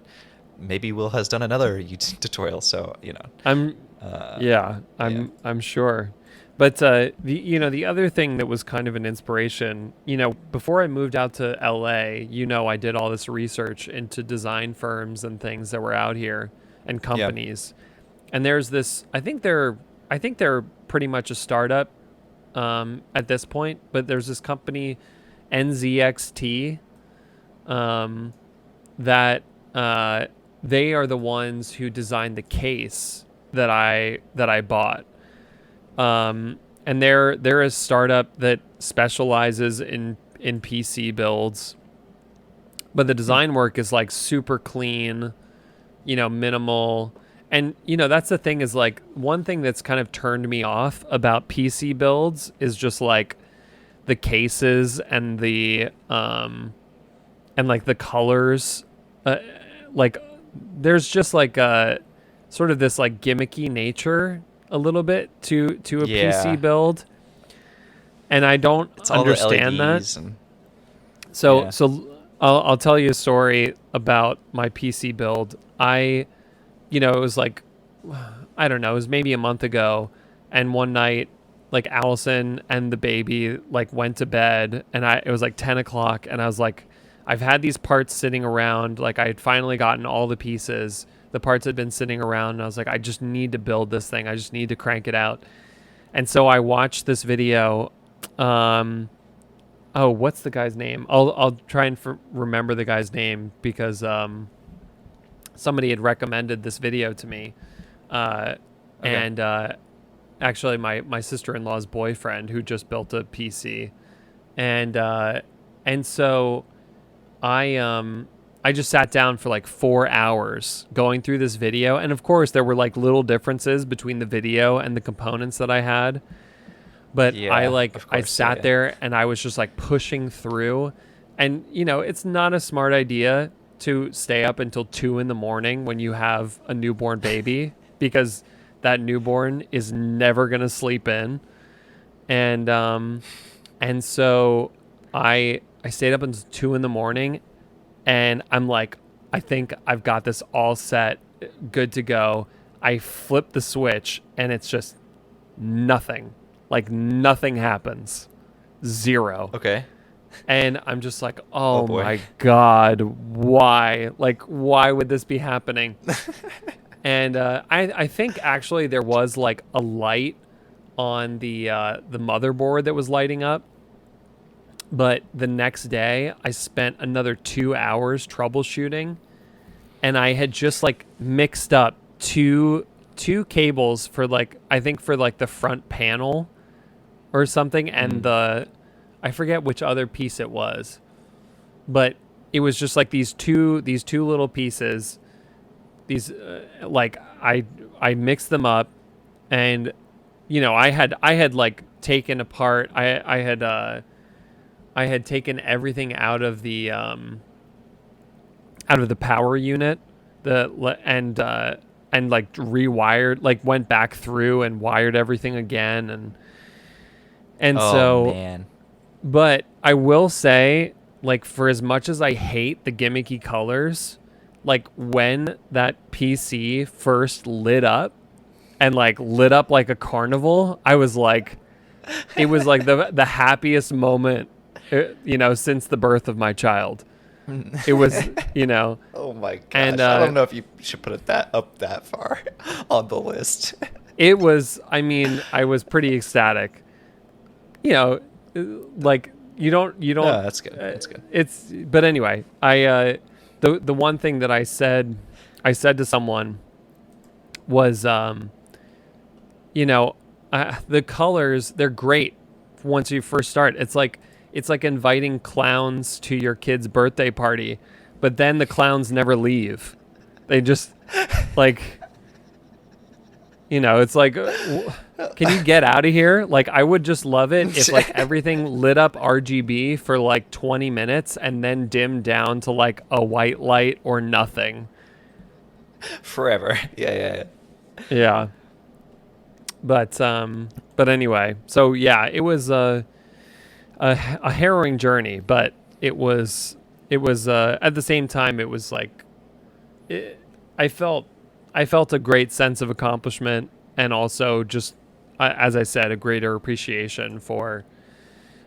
maybe Will has done another YouTube tutorial, so I'm yeah, yeah. I'm sure. But the other thing that was kind of an inspiration, before I moved out to LA, I did all this research into design firms and things that were out here and Yeah. companies. And there's this I think they're pretty much a startup at this point, but there's this company NZXT that they are the ones who designed the case that I bought. And they're a startup that specializes in PC builds, but the design work is like super clean, minimal. And that's the thing, is like one thing that's kind of turned me off about PC builds is just like the cases and like the colors, like there's just like a sort of this like gimmicky nature a little bit to a Yeah. PC build, and I don't It's all the understand that. LEDs and So yeah. so I'll tell you a story about my PC build. It was like, I don't know, it was maybe a month ago, and one night, like Allison and the baby like went to bed, and it was like 10 o'clock, and I was like, I've had these parts sitting around, like I had finally gotten all the pieces. The parts had been sitting around, and I was like, I just need to build this thing. I just need to crank it out. And so I watched this video. Oh, what's the guy's name? I'll try and remember the guy's name, because somebody had recommended this video to me, Okay. and actually my sister-in-law's boyfriend, who just built a PC, and so I just sat down for like 4 hours going through this video, and of course there were like little differences between the video and the components that I had, but Yeah, I of course, sat yeah. there and I was just like pushing through, and it's not a smart idea to stay up until 2 a.m. when you have a newborn baby, because that newborn is never gonna sleep in, and so I stayed up until 2 a.m. and I'm like, I think I've got this all set, good to go. I flip the switch and it's just nothing. Like nothing happens. Zero. Okay. And I'm just like, Oh oh boy. my God, why? Like, why would this be happening? And I think actually there was like a light on the motherboard that was lighting up. But the next day, I spent another 2 hours troubleshooting, and I had just like mixed up two cables for like, I think for like the front panel or something, and I forget which other piece it was, but it was just like these two little pieces. These like I mixed them up, and I had like taken apart. I had taken everything out of the power unit, and like rewired, like went back through and wired everything again, and Oh so, man. but I will say, like, for as much as I hate the gimmicky colors, like when that PC first lit up and like lit up like a carnival, I was like, it was like the happiest moment, since the birth of my child. It was, Oh my gosh. and I don't know if you should put it that far on the list. it was, I mean, I was pretty ecstatic. Like you don't. No, that's good. That's good. But anyway, the one thing that I said to someone was, you know, the colors, they're great once you first start. It's like inviting clowns to your kid's birthday party, but then the clowns never leave. They just like, it's like, can you get out of here? Like, I would just love it if like everything lit up RGB for like 20 minutes and then dimmed down to like a white light or nothing. Forever. Yeah. Yeah. But anyway, so yeah, it was a harrowing journey, but it was at the same time it was like I felt a great sense of accomplishment, and also just as I said, a greater appreciation for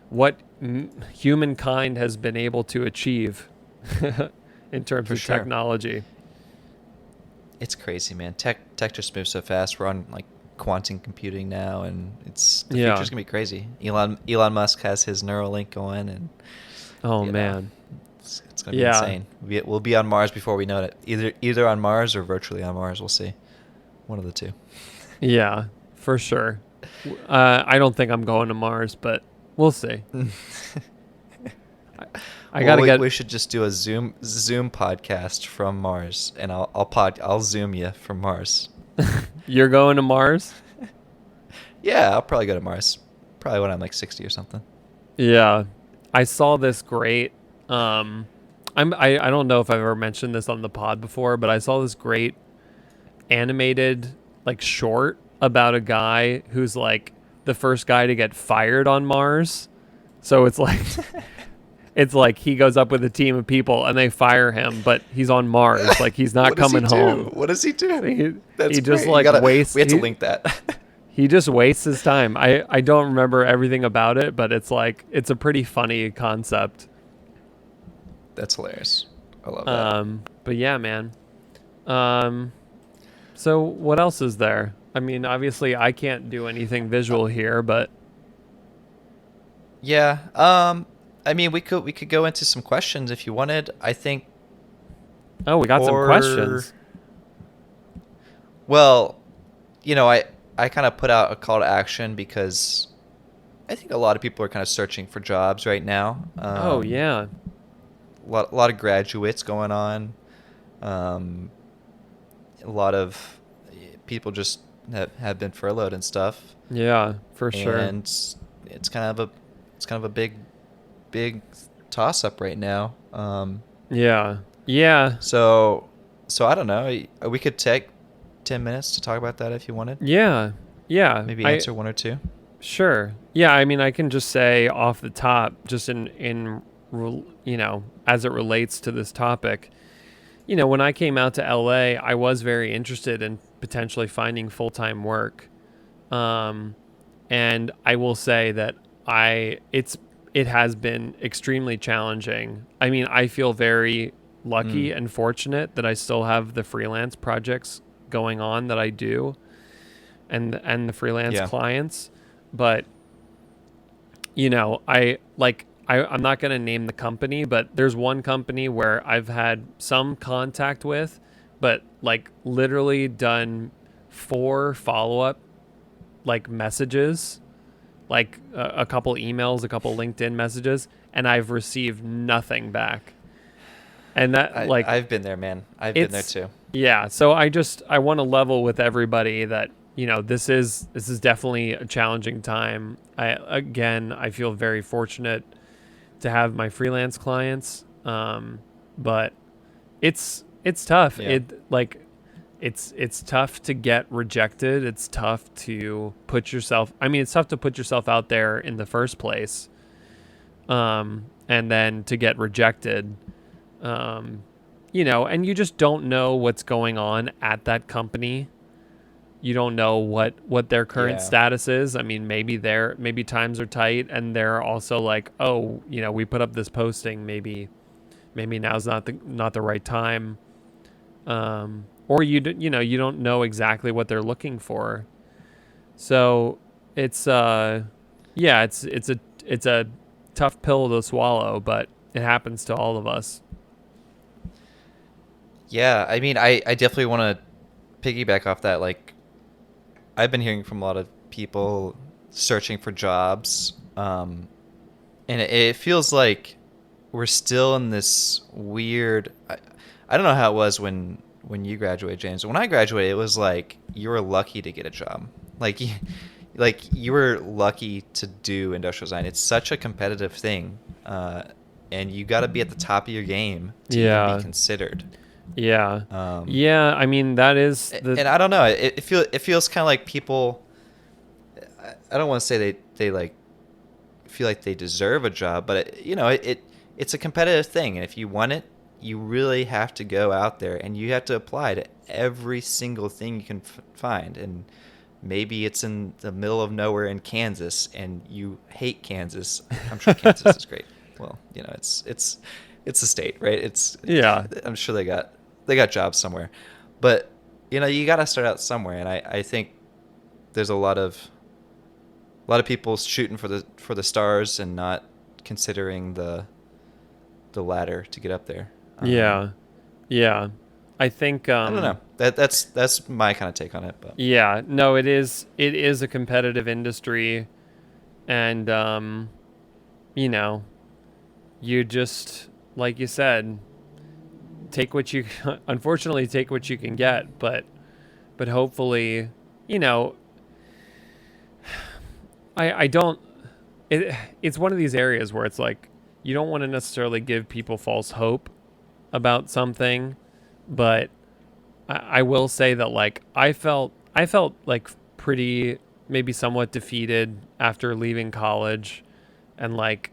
what humankind has been able to achieve in terms For of sure. technology. It's crazy, man. Tech just moves so fast. We're on like quantum computing now, and the Yeah. future's gonna be crazy. Elon Musk has his Neuralink going, and Oh you know, man. it's gonna be Yeah. insane. We'll be on Mars before we know it. Either on Mars or virtually on Mars. We'll see. One of the two. Yeah, for sure. I don't think I'm going to Mars, but we'll see. I, I Well, gotta get. we should just do a Zoom podcast from Mars, and I'll Zoom you from Mars. You're going to Mars? Yeah, I'll probably go to Mars. Probably when I'm like 60 or something. Yeah, I saw this great. I don't know if I've ever mentioned this on the pod before, but I saw this great animated like short about a guy who's like the first guy to get fired on Mars. So it's like it's like he goes up with a team of people and they fire him, but he's on Mars. Like he's not What does he coming do? home. What does he do? He, That's he just great. like wastes. We have to link that. He just wastes his time. I don't remember everything about it, but it's like it's a pretty funny concept. That's hilarious. I love that. But yeah, man. So what else is there? I mean, obviously I can't do anything visual here, but Yeah. I mean, we could go into some questions if you wanted. I think. oh, we got some Or questions. Well, I kind of put out a call to action because I think a lot of people are kind of searching for jobs right now. Oh yeah. A lot of graduates going on. A lot of people just have been furloughed and stuff. Yeah, for sure. And it's kind of a big toss up right now. Yeah. Yeah. So I don't know. We could take 10 minutes to talk about that if you wanted. Yeah. Yeah. Maybe answer one or two. Sure. Yeah, I mean, I can just say off the top, just as it relates to this topic, when I came out to LA, I was very interested in potentially finding full-time work. And I will say that it has been extremely challenging. I mean, I feel very lucky and fortunate that I still have the freelance projects going on that I do and the freelance clients. But, I'm not going to name the company, but there's one company where I've had some contact with, but like literally done 4 follow-up like messages, like a couple emails, a couple LinkedIn messages, and I've received nothing back. And that I've been there, man. I've been there too. Yeah. So I want to level with everybody that, this is definitely a challenging time. I feel very fortunate to have my freelance clients. But it's tough. Yeah. It's tough to get rejected. It's tough to it's tough to put yourself out there in the first place. And then to get rejected, and you just don't know what's going on at that company. You don't know what their current status is. I mean, maybe times are tight and they're also like, oh, we put up this posting. Maybe now's not the right time. Or you don't know exactly what they're looking for. So it's a tough pill to swallow, but it happens to all of us. Yeah, I mean, I definitely want to piggyback off that. Like, I've been hearing from a lot of people searching for jobs, and it feels like we're still in this weird. I don't know how it was when you graduated, James. When I graduated, it was like you were lucky to get a job. Like you were lucky to do industrial design. It's such a competitive thing, and you got to be at the top of your game to even be Yeah. considered. Yeah. Um, Yeah. I mean, that is and I don't know. It feels kind of like people. I don't want to say they like feel like they deserve a job, but it's a competitive thing, and if you want it, you really have to go out there and you have to apply to every single thing you can find. And maybe it's in the middle of nowhere in Kansas, and you hate Kansas. I'm sure Kansas is great. Well, it's a state, right? yeah. I'm sure they got jobs somewhere, but you got to start out somewhere, and I think there's a lot of people shooting for the stars and not considering the ladder to get up there. Yeah. Yeah. I think I don't know. That's my kind of take on it, but yeah, no, it is a competitive industry, and you know, you just, like you said, take what you unfortunately take what you can get, but hopefully, you know, I don't it's one of these areas where it's like you don't want to necessarily give people false hope about something, but I will say that like I felt like pretty maybe somewhat defeated after leaving college and like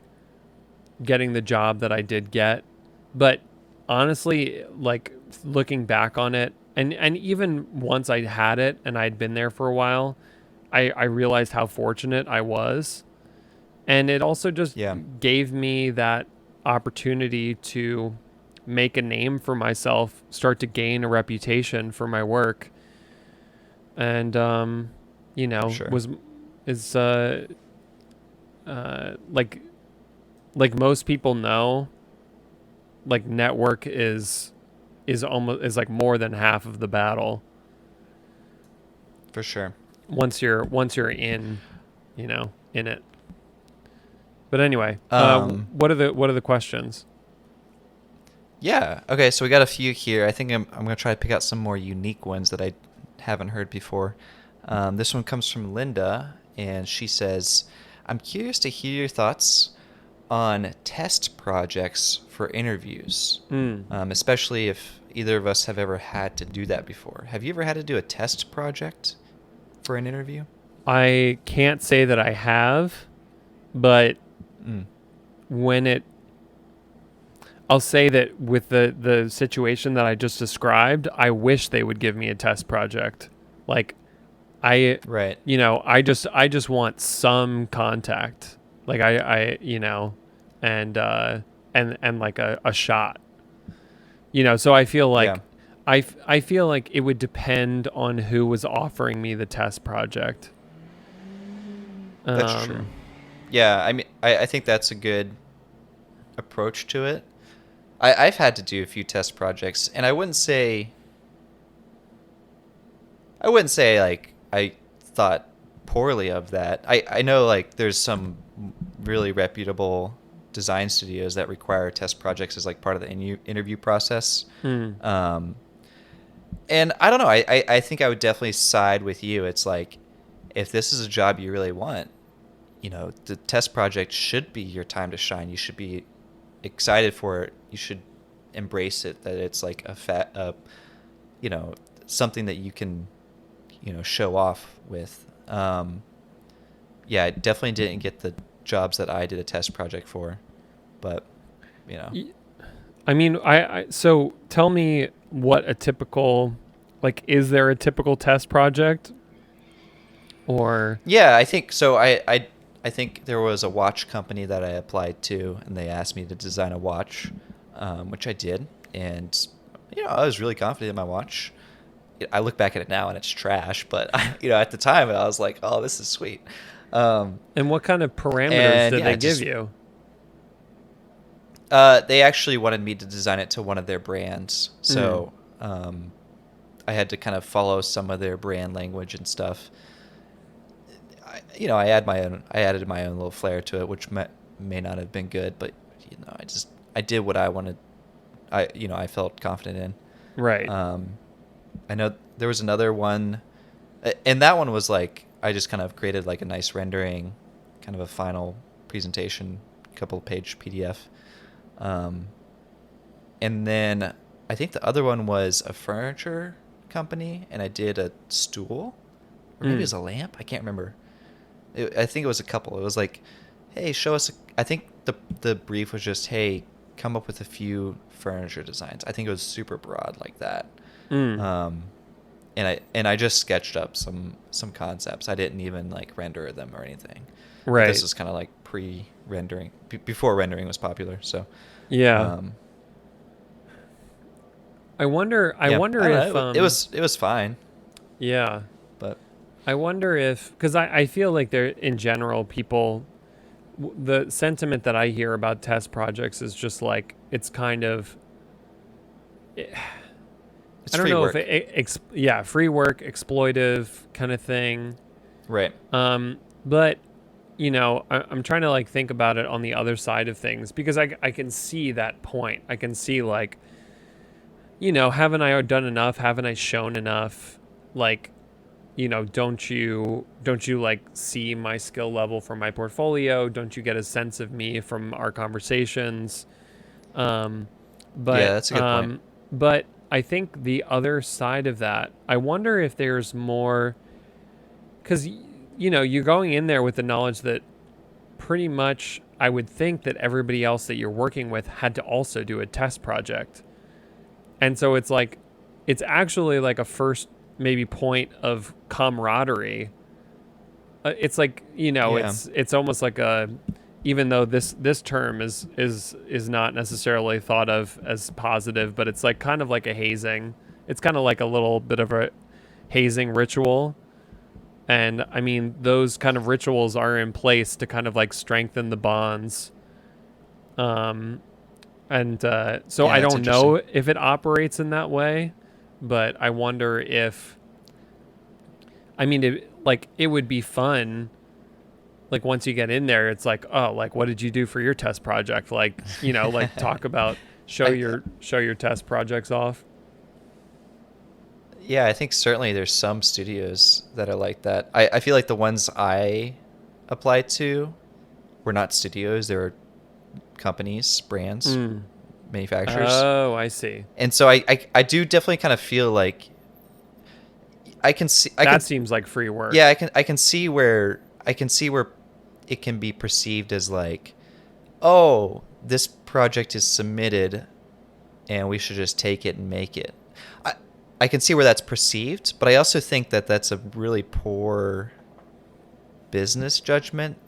getting the job that I did get. But honestly, like looking back on it, and even once I had it and I'd been there for a while, I realized how fortunate I was. And it also just yeah, gave me that opportunity to make a name for myself, start to gain a reputation for my work, and for sure. was is like most people know, like network is like more than half of the battle For sure. once you're in it. But anyway, Um, what are the questions? yeah. Okay, so we got a few here. I think I'm gonna try to pick out some more unique ones that I haven't heard before. This one comes from Linda, and she says, "I'm curious to hear your thoughts on test projects for interviews, Mm. especially if either of us have ever had to do that before. Have you ever had to do a test project for an interview?" I can't say that I have, but Mm. when it I'll say that with the situation that I just described, I wish they would give me a test project. Like I Right. I just want some contact. Like and and like a shot. So I feel Yeah, like I feel like it would depend on who was offering me the test project. that's true. Um Yeah, I mean, I think that's a good approach to it. I've had to do a few test projects, and I wouldn't say like I thought poorly of that. I know like there's some really reputable design studios that require test projects as like part of the interview process. hmm. Um, and I don't know. I think I would definitely side with you. It's like if this is a job you really want, the test project should be your time to shine. You should be excited for it. You should embrace it. That it's like something that you can, show off with. Yeah, I definitely didn't get the jobs that I did a test project for, but you know, Y- I mean, so tell me what a typical, like, is there a typical test project or? yeah, I think so. I think there was a watch company that I applied to, and they asked me to design a watch, which I did, and I was really confident in my watch. I look back at it now and it's trash, but at the time I was like, "Oh, this is sweet." And what kind of parameters And did yeah, they give you? they actually wanted me to design it to one of their brands, Mm. so I had to kind of follow some of their brand language and stuff. I added my own little flair to it, which may not have been good, but I did what I wanted. I felt confident in. Right. I know there was another one, and that one was like I just kind of created like a nice rendering, kind of a final presentation, couple page PDF, and then I think the other one was a furniture company, and I did a stool, or maybe it was a lamp. I can't remember. I think it was a couple. It was like, hey, show us. I think the brief was just, hey, come up with a few furniture designs. I think it was super broad like that. And I just sketched up some concepts. I didn't even like render them or anything. Right. But this was kind of like pre-rendering, before rendering was popular. So yeah. I wonder I don't if know, it was fine. Yeah. But I wonder if, because I feel like there, in general, people, the sentiment that I hear about test projects is just like, it's kind of, it's I don't free know work. if free work, exploitive kind of thing. Right. But, I'm trying to like think about it on the other side of things, because I can see that point. I can see like, haven't I done enough? Haven't I shown enough? Like, don't you like see my skill level from my portfolio? Don't you get a sense of me from our conversations? But that's a good point. But I think the other side of that, I wonder if there's more, because you're going in there with the knowledge that pretty much I would think that everybody else that you're working with had to also do a test project. And so it's like, it's actually like a first maybe point of camaraderie. It's like, it's almost like even though this term is not necessarily thought of as positive, but it's like kind of like a hazing. It's kind of like a little bit of a hazing ritual. And I mean, those kind of rituals are in place to kind of like strengthen the bonds. So I don't know if it operates in that way, but I wonder if, I mean, it would be fun. Like once you get in there, it's like, oh, like what did you do for your test project? Like, like talk about show your test projects off. Yeah, I think certainly there's some studios that are like that. I feel like the ones I applied to were not studios; they were companies, brands, manufacturers. Oh, I see. And so I do definitely kind of feel like I can see that seems like free work. Yeah, I can see where it can be perceived as like, oh, this project is submitted and we should just take it and make it. I can see where that's perceived, but I also think that that's a really poor business judgment.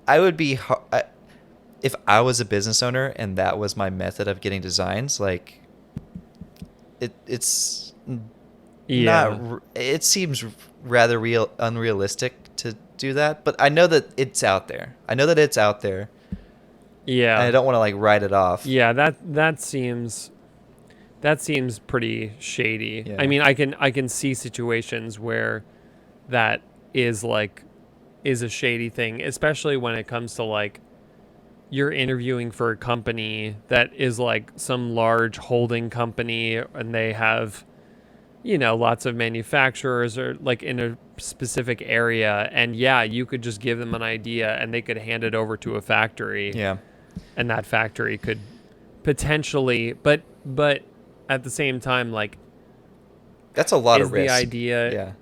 I would be if I was a business owner and that was my method of getting designs, like it's not. It seems rather unrealistic to do that, but I know that it's out there. Yeah, and I don't want to like write it off. Yeah, that seems pretty shady. Yeah. I mean, I can see situations where that is a shady thing, especially when it comes to like you're interviewing for a company that is like some large holding company and they have lots of manufacturers or like in a specific area, and you could just give them an idea and they could hand it over to a factory. Yeah. And that factory could potentially, but at the same time, like that's a lot of risk. The idea,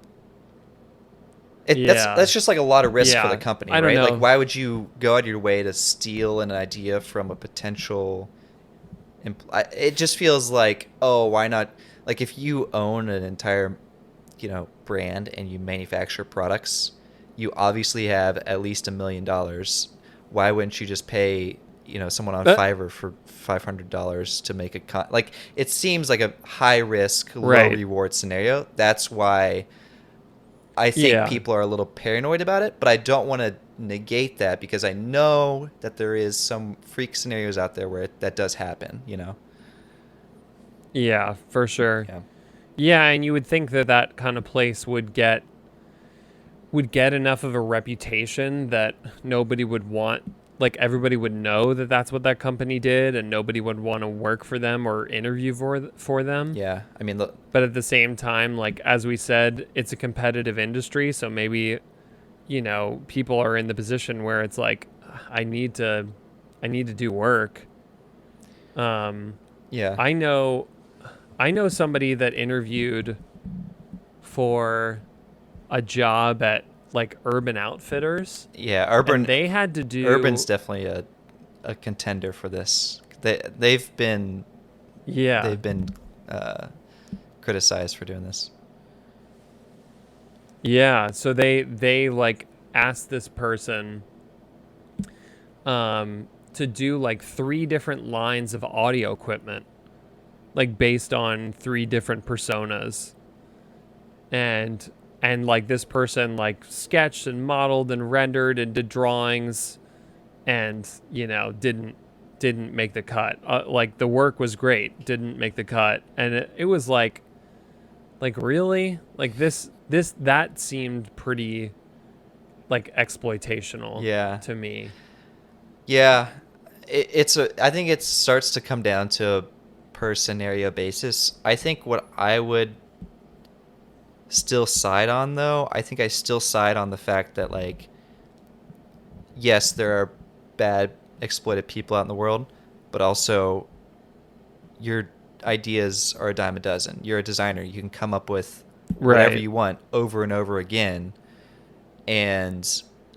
That's just like a lot of risk for the company, I don't right? know. Like, why would you go out of your way to steal an idea from a potential? It just feels like, oh, why not? Like, if you own an entire, brand and you manufacture products, you obviously have at least $1 million. Why wouldn't you just pay, someone on Fiverr for $500 to make like? It seems like a high risk, low reward scenario. That's why I think people are a little paranoid about it, but I don't want to negate that because I know that there is some freak scenarios out there where that does happen, Yeah, for sure. Yeah, and you would think that kind of place would get would get enough of a reputation that nobody would want, like everybody would know that that's what that company did, and nobody would want to work for them or interview for them. Yeah, I mean, look, But at the same time, like as we said, it's a competitive industry, so maybe, people are in the position where it's like, I need to do work. yeah, I know somebody that interviewed for a job at like Urban Outfitters, yeah. and they had to do Urban's definitely a contender for this. They've been yeah. criticized for doing this. Yeah, so they like asked this person to do like 3 different lines of audio equipment, like based on 3 different personas. And like this person like sketched and modeled and rendered and did drawings, and didn't make the cut. Like the work was great, didn't make the cut, and it was like really, like that seemed pretty like exploitational, Yeah. to me. Yeah, I think it starts to come down to a per scenario basis. I think what I would still side on, though, I think I still side on the fact that, like, yes, there are bad exploited people out in the world, but also your ideas are a dime a dozen. You're a designer. You can come up with whatever you want over and over again. And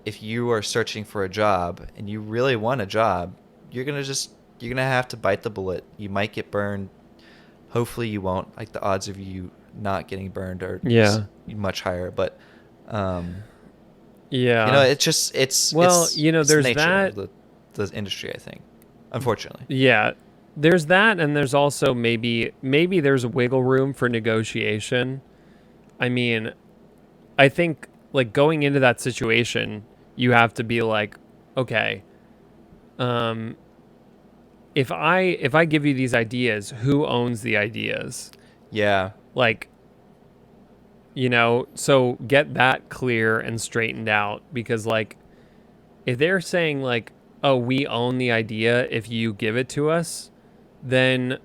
if you are searching for a job and you really want a job, you're going to have to bite the bullet. You might get burned. Hopefully you won't. Like, the odds of you not getting burned are much higher, but it's just there's the nature that of the industry, I think, unfortunately. Yeah, there's that, and there's also maybe there's wiggle room for negotiation. I mean, I think like going into that situation, you have to be like, okay, if I give you these ideas, who owns the ideas? Yeah. Like, so get that clear and straightened out, because like if they're saying like, oh, we own the idea if you give it to us, then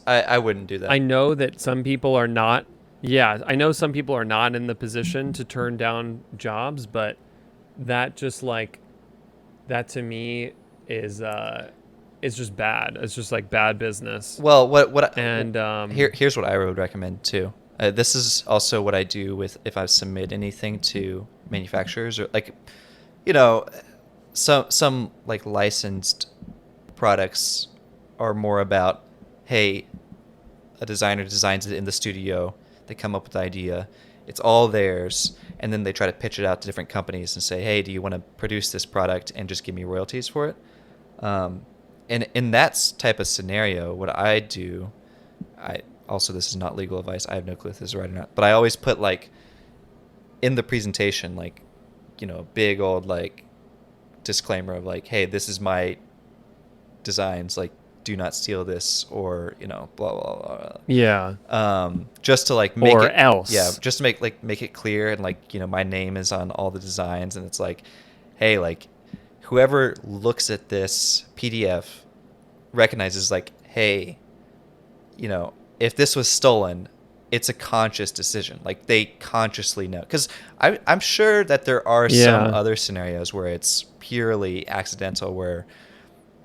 I wouldn't do that. I know that some people are not. Yeah, I know some people are not in the position to turn down jobs, but that just like that to me is just bad. It's just like bad business. Well, here's what I would recommend too. This is also what I do with if I submit anything to manufacturers, or like, some like licensed products are more about, hey, a designer designs it in the studio, they come up with the idea, it's all theirs, and then they try to pitch it out to different companies and say, hey, do you want to produce this product and just give me royalties for it? And in that type of scenario, what I do, this is not legal advice, I have no clue if this is right or not, but I always put like in the presentation, like, a big old like disclaimer of like, hey, this is my designs, like, do not steal this, or blah blah blah. Yeah. Just to like make or it else. Yeah, just to make it clear, and like, my name is on all the designs, and it's like, hey, like, whoever looks at this PDF recognizes like, hey, if this was stolen, it's a conscious decision. Like, they consciously know, because I'm sure that there are some other scenarios where it's purely accidental, where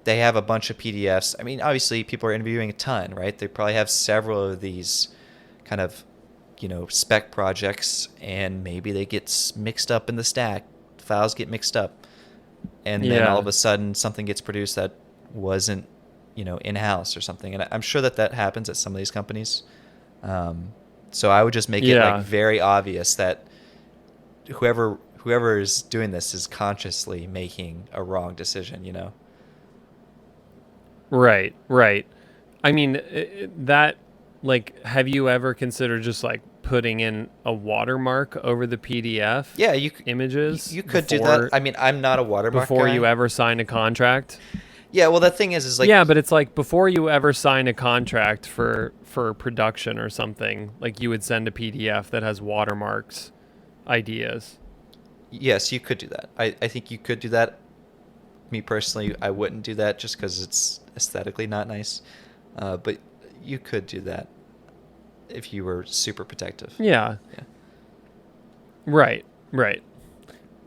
they have a bunch of PDFs. I mean, obviously people are interviewing a ton, right? They probably have several of these kind of, spec projects, and maybe they get mixed up in the stack. Files get mixed up, and then all of a sudden something gets produced that wasn't, in-house or something. And I'm sure that happens at some of these companies. So I would just make it like very obvious that whoever is doing this is consciously making a wrong decision, Right. I mean, that, like, have you ever considered just like putting in a watermark over the PDF? Yeah, images. You could do that. I mean, I'm not a watermark before guy. you ever sign a contract. Yeah, well, the thing is like, yeah, but it's like before you ever sign a contract for production or something, like you would send a PDF that has watermarks, ideas. yes, you could do that. I think you could do that. Me personally, I wouldn't do that just because it's aesthetically not nice. But you could do that if you were super protective. Yeah. Yeah. Right. Right.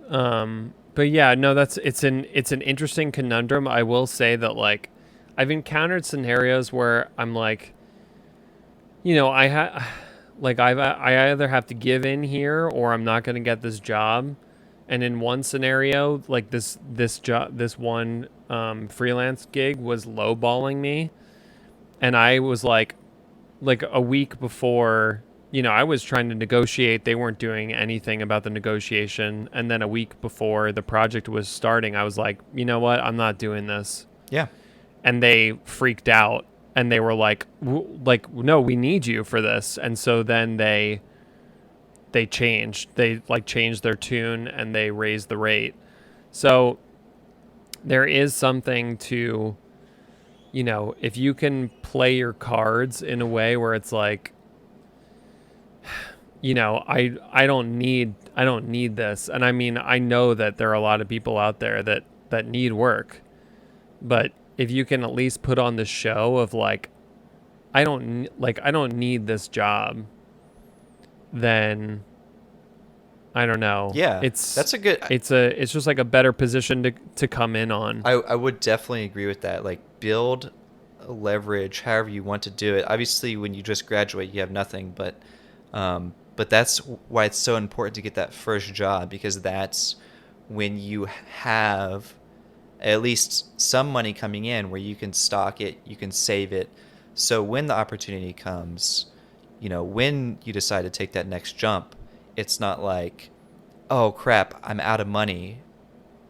But yeah, no, it's an interesting conundrum. I will say that like I've encountered scenarios where I'm like, I either have to give in here or I'm not going to get this job. And in one scenario, like this one freelance gig was lowballing me, and I was like a week before, I was trying to negotiate. They weren't doing anything about the negotiation. And then a week before the project was starting, I was like, you know what? I'm not doing this. Yeah. And they freaked out and they were like, no, we need you for this. And so then they changed their tune and they raised the rate. So there is something to, if you can play your cards in a way where it's like, I don't need this. And I mean, I know that there are a lot of people out there that need work. But if you can at least put on the show of like I don't need this job, then I don't know. Yeah. That's a good. It's just like a better position to come in on. I would definitely agree with that. Like, build leverage however you want to do it. Obviously, when you just graduate, you have nothing. But that's why it's so important to get that first job, because that's when you have at least some money coming in where you can stock it, you can save it. So when the opportunity comes, when you decide to take that next jump, it's not like, oh crap, I'm out of money,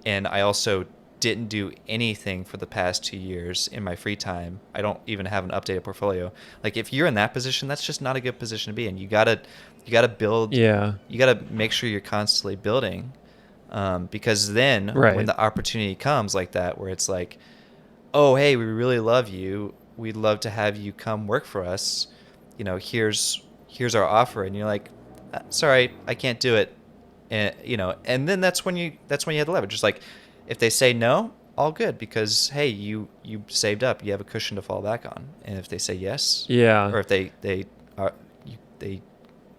and I also didn't do anything for the past 2 years in my free time. I don't even have an updated portfolio. Like, if you're in that position, that's just not a good position to be in. You gotta build. Yeah. You gotta make sure you're constantly building, because then Right. when the opportunity comes like that, where it's like, oh hey, we really love you, we'd love to have you come work for us. Here's our offer, and you're like, sorry, I can't do it. And then that's when you have the leverage. Just like, if they say no, all good, because hey, you saved up, you have a cushion to fall back on. And if they say yes, Yeah. or if they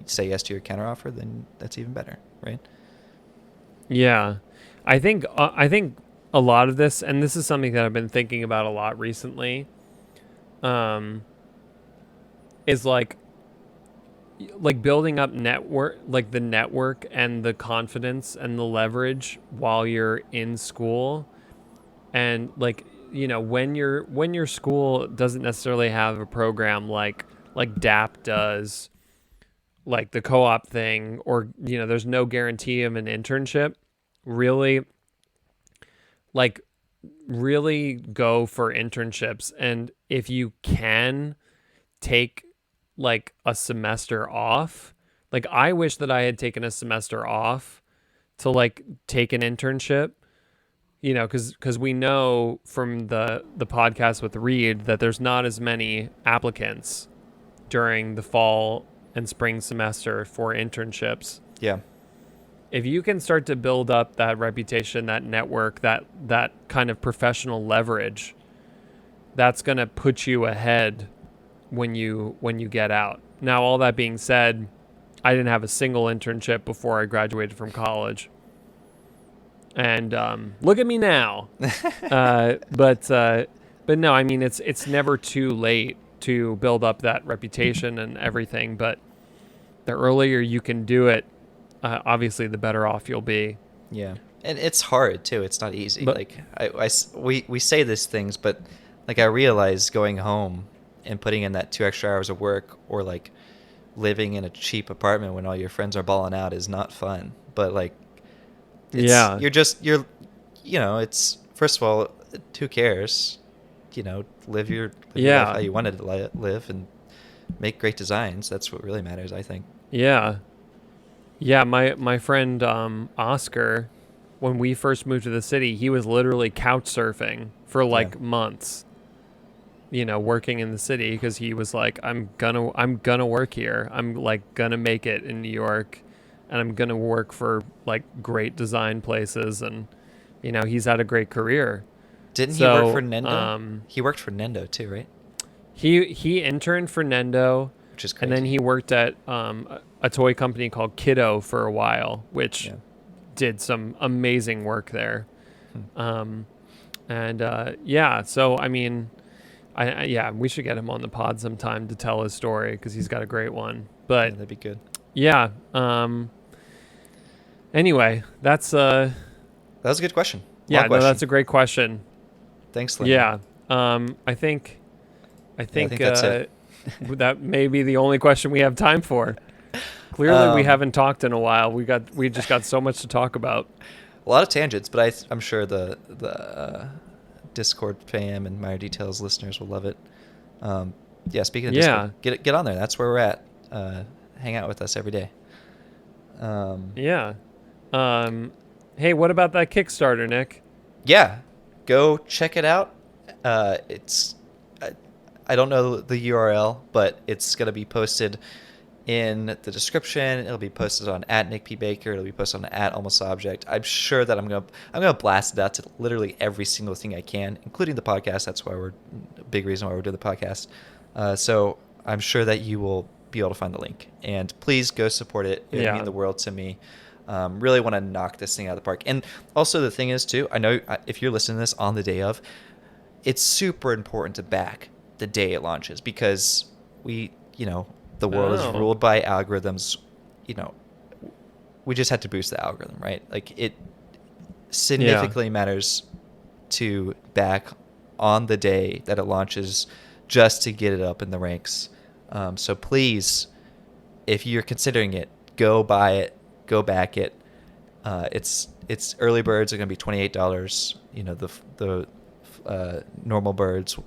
say yes to your counteroffer, then that's even better, right? Yeah. I think a lot of this, and this is something that I've been thinking about a lot recently, is like building up the network and the confidence and the leverage while you're in school. And when your school doesn't necessarily have a program like DAP does, like the co-op thing, or there's no guarantee of an internship, really go for internships. And if you can take like a semester off, like I wish that I had taken a semester off to like take an internship, because we know from the podcast with Reed that there's not as many applicants during the fall and spring semester for internships. Yeah. If you can start to build up that reputation, that network, that kind of professional leverage, that's going to put you ahead when you get out. Now, all that being said, I didn't have a single internship before I graduated from college. And look at me now. But no, I mean, it's never too late to build up that reputation and everything. But the earlier you can do it, obviously, the better off you'll be. Yeah, and it's hard too. It's not easy. But, like we say these things, but like I realize going home and putting in that 2 extra hours of work, or like living in a cheap apartment when all your friends are balling out, is not fun. But like, yeah, it's, first of all, who cares? Live your life how you wanted to live, and make great designs. That's what really matters, I think. Yeah. Yeah, my friend Oscar, when we first moved to the city, he was literally couch surfing for months. Working in the city, because he was like, I'm gonna work here. I'm like gonna make it in New York, and I'm gonna work for like great design places, and he's had a great career. Didn't he work for So Nendo? He worked for Nendo too, right? he interned for Nendo, Which is and crazy. then he worked at a toy company called Kiddo for a while, which Yeah. did some amazing work there. Hmm. So I mean, we should get him on the pod sometime to tell his story because he's got a great one. Yeah, But that'd be good. yeah, anyway, that's That was a good question. Long yeah, no, question. that's a great question. Thanks, Lindy. Yeah, I think Yeah, I think that's it. that may be the only question we have time for. Clearly, we haven't talked in a while. We just got so much to talk about. A lot of tangents, but I'm sure the Discord fam and Minor Details listeners will love it. Yeah, speaking of Yeah, Discord, get on there. That's where we're at. Hang out with us every day. yeah. Hey, what about that Kickstarter, Nick? Yeah, go check it out. It's I don't know the URL, but it's gonna be posted in the description. It'll be posted on @NickPBaker. It'll be posted on @AlmostObject. I'm sure that I'm gonna blast it out to literally every single thing I can, including the podcast. That's why we're a big reason why we're doing the podcast. So I'm sure that you will be able to find the link. And please go support it. It would Yeah. mean the world to me. Really want to knock this thing out of the park. And also the thing is too, I know if you're listening to this on the day of, it's super important to back the day it launches because the world is Oh. ruled by algorithms. We just had to boost the algorithm, right? Like it significantly matters to back on the day that it launches just to get it up in the ranks. So please, if you're considering it, go buy it, go back it. It's early birds are going to be $28. The normal birds,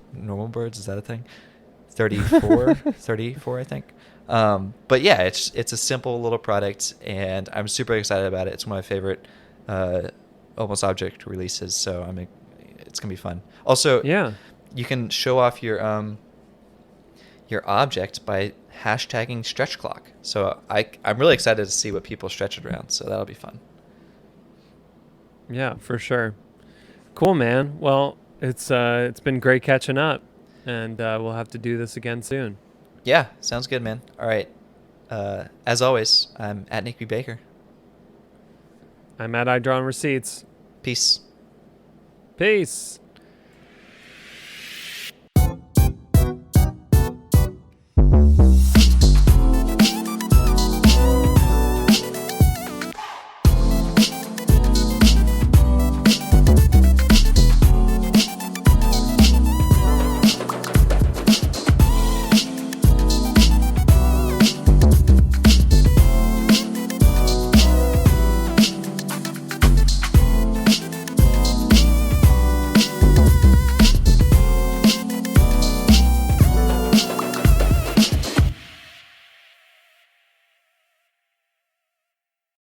is that a thing? 34, I think. But yeah, it's a simple little product, and I'm super excited about it. It's one of my favorite Almost Object releases, so it's gonna be fun. Also, Yeah. you can show off your object by hashtagging stretch clock. So I'm really excited to see what people stretch it around. So that'll be fun. Yeah, for sure. Cool, man. Well, it's been great catching up, and we'll have to do this again soon. Yeah, sounds good, man. All right. As always, I'm @NickBaker. I'm at iDrawing Receipts. Peace. Peace.